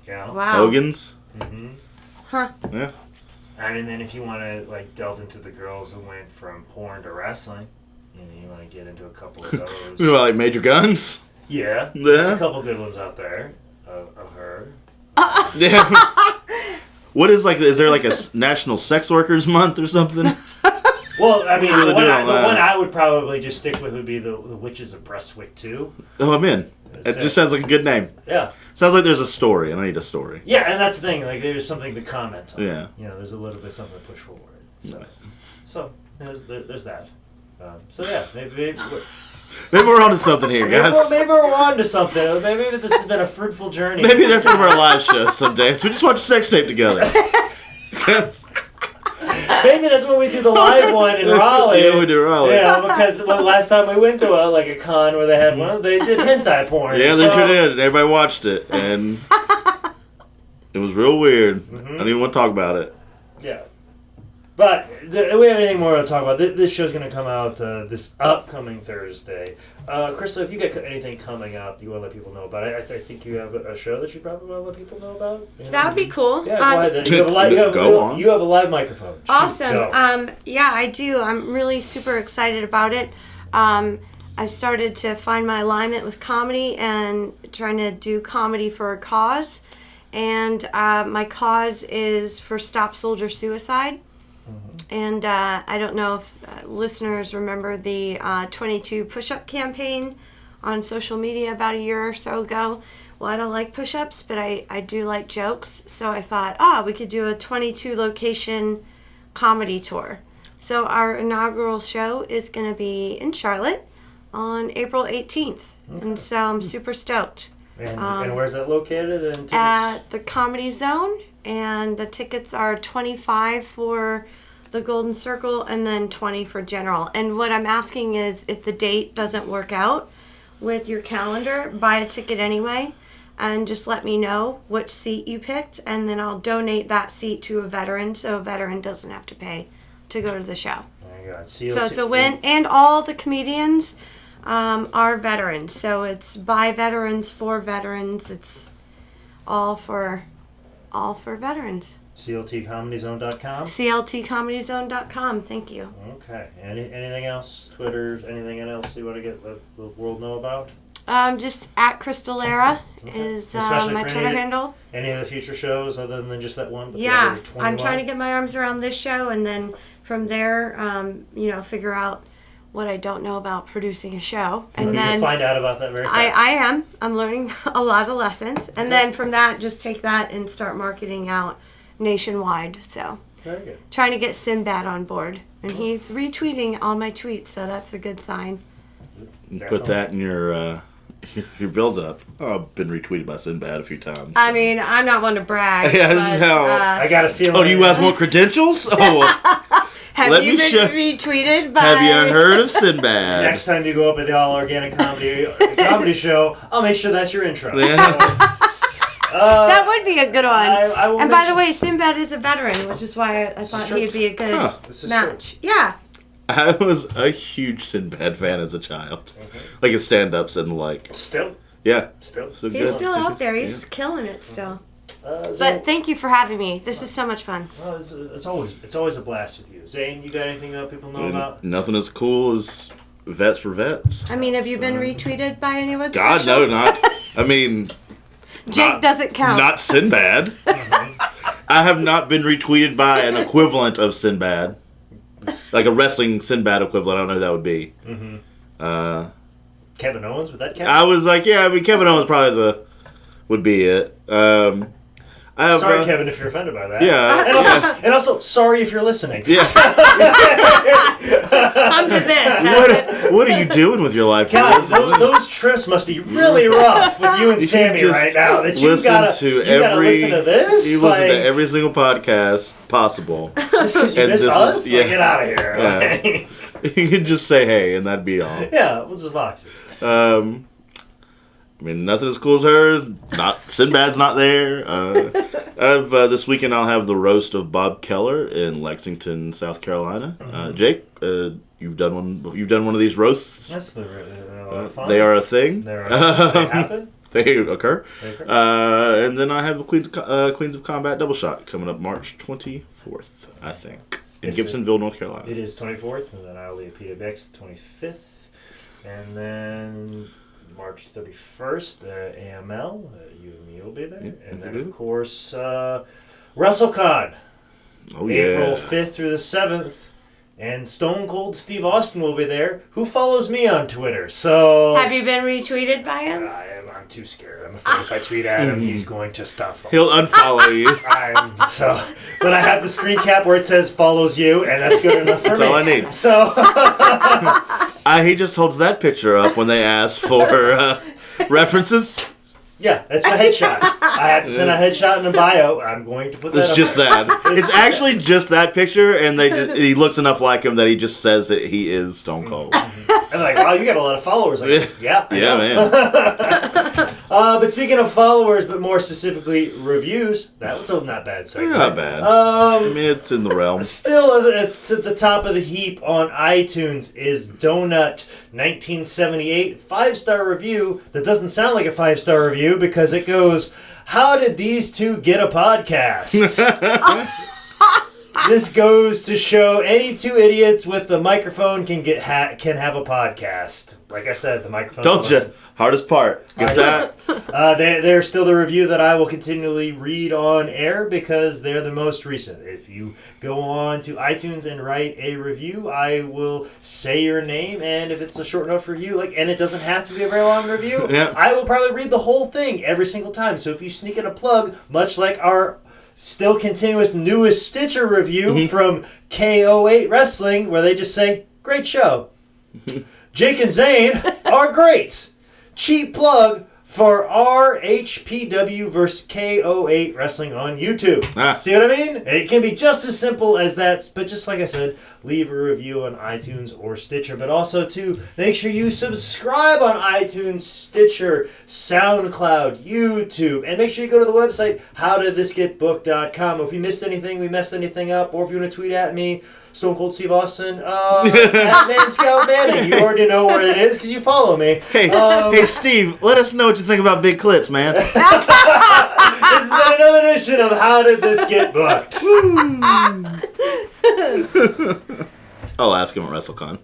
Yeah. Wow. Hogan's. Mm-hmm. Huh. Yeah. And then if you want to delve into the girls who went from porn to wrestling, you want to get into a couple of those. We like Major Guns. Yeah. There's a couple good ones out there of her. Yeah. What is is there a National Sex Workers Month or something? Well, I mean, the one I would probably just stick with would be the Witches of Brestwick 2. Oh, I'm in. It just sounds like a good name. Yeah. Sounds like there's a story, and I need a story. Yeah, and that's the thing. There's something to comment on. Yeah. There's a little bit something to push forward. So, nice. there's that. So yeah, maybe we're on to something here, guys. Maybe we're on to something. Maybe this has been a fruitful journey. Maybe that's one of our live shows someday. So we just watch a sex tape together. Maybe that's when we do the live one in Raleigh. Yeah, we do Raleigh. Yeah, because last time we went to a con where they had one, they did hentai porn. Yeah, they sure did. Everybody watched it, and it was real weird. I don't even want to talk about it. Yeah. But we have anything more to talk about? This show's going to come out this upcoming Thursday. Crystalle, if you got anything coming up, do you want to let people know about it? I think you have a show that you probably want to let people know about. That would be cool. Yeah, go ahead. You have a live microphone. Awesome. Yeah, I do. I'm really super excited about it. I started to find my alignment with comedy and trying to do comedy for a cause. And my cause is for Stop Soldier Suicide. And I don't know if listeners remember the 22 push-up campaign on social media about a year or so ago. Well, I don't like push-ups, but I do like jokes. So I thought, we could do a 22 location comedy tour. So our inaugural show is going to be in Charlotte on April 18th. Okay. And so I'm super stoked. And where's that located? At the Comedy Zone. And the tickets are $25 for the Golden Circle and then $20 for General. And what I'm asking is, if the date doesn't work out with your calendar, buy a ticket anyway and just let me know which seat you picked, and then I'll donate that seat to a veteran so a veteran doesn't have to pay to go to the show. Oh my God. So it's a win. And all the comedians are veterans. So it's by veterans, for veterans. It's all for veterans. CLTComedyZone.com? CLTComedyZone.com. Thank you. Okay. Anything else? Twitter? Anything else you want to let the world know about? Just at Crystalle is my Twitter handle. Any of the future shows other than just that one? Yeah, I'm trying to get my arms around this show, and then from there, figure out what I don't know about producing a show, and then you'll find out about that very fast. I am. I'm learning a lot of lessons, and then from that, just take that and start marketing out nationwide. So very good. Trying to get Sinbad on board, and he's retweeting all my tweets, so that's a good sign. Put that in your build-up. Oh, I've been retweeted by Sinbad a few times. I mean, I'm not one to brag. Yeah, but, this is how... I got a feeling... Oh, do you guys want credentials? Oh, have you been retweeted by... Have you heard of Sinbad? Next time you go up at the All Organic Comedy Show, I'll make sure that's your intro. Yeah. That would be a good one. I will and by the way, Sinbad is a veteran, which is why I thought he'd be a good match. True. Yeah. I was a huge Sinbad fan as a child. Like his stand-ups and the like. Still? Yeah. Still? So He's still out there. He's killing it still. Zane, But thank you for having me. This is so much fun. Well, it's always a blast with you. Zane, you got anything people know about? Nothing as cool as Vets for Vets. I mean, have you been retweeted by anyone? God, special? no, not. I mean... Jake doesn't count. Not Sinbad. I have not been retweeted by an equivalent of Sinbad. Like a wrestling Sinbad equivalent. I don't know who that would be. Mm-hmm. Kevin Owens, would that count? I was like, yeah, I mean, Kevin Owens probably would be it. Sorry, Kevin, if you're offended by that. Yeah. And also, sorry if you're listening. Yeah. Come to this. What are you doing with your life? God, those trips must be really rough with you and Sammy right now. That you gotta listen to this. You listen to every single podcast possible. Just because you miss us? Yeah. Get out of here. Yeah. You can just say hey, and that'd be all. Yeah, we'll just box it. I mean, nothing as cool as hers. Sinbad's not there. This weekend I'll have the roast of Bob Keller in Lexington, South Carolina. Jake, you've done one of these roasts. That's the fun. They are a thing. They happen. They occur. And then I have a Queens of Combat double shot coming up March 24th, I think, in Gibsonville, North Carolina. It is 24th, and then I'll leave PWX 25th, and then March 31st, AML, you and me will be there. And then, of course, WrestleCon, April 5th through the 7th. And Stone Cold Steve Austin will be there, who follows me on Twitter. So have you been retweeted by him? I'm too scared. I'm afraid if I tweet at him, he's going to stop following. He'll unfollow you. But I have the screen cap where it says follows you, and that's good enough for me. That's all I need. So he just holds that picture up when they ask for references. Yeah, that's my headshot. I have to send a headshot and a bio. I'm going to put that. It's just that. It's actually just that picture, and he looks enough like him that he just says that he is Stone Cold. I'm like, wow, you got a lot of followers. Like, yeah, man. But speaking of followers, but more specifically reviews, that was not bad segment. Not bad. I mean, it's in the realm. Still, it's at the top of the heap on iTunes is Donut 1978 5-star review that doesn't sound like a 5-star review because it goes, "How did these two get a podcast?" This goes to show any two idiots with the microphone can have a podcast. Like I said, the microphone. Told you. Hardest part. Get that? They're still the review that I will continually read on air because they're the most recent. If you go on to iTunes and write a review, I will say your name, and if it's a short enough review, and it doesn't have to be a very long review, I will probably read the whole thing every single time. So if you sneak in a plug, much like our still continuous newest Stitcher review from KO8 Wrestling, where they just say, "Great show. Jake and Zane are great." Cheap plug for our HPW vs. KO8 Wrestling on YouTube. See what I mean? It can be just as simple as that, but just like I said, leave a review on iTunes or Stitcher, but also to make sure you subscribe on iTunes, Stitcher, SoundCloud, YouTube, and make sure you go to the website, howdidthisgetbooked.com. If we missed anything, we messed anything up, or if you want to tweet at me, Stone Cold Steve Austin, at Man Scout Manning. You already know where it is because you follow me. Hey, Steve, let us know what you think about big clits, man. This has been another edition of How Did This Get Booked? I'll ask him at WrestleCon.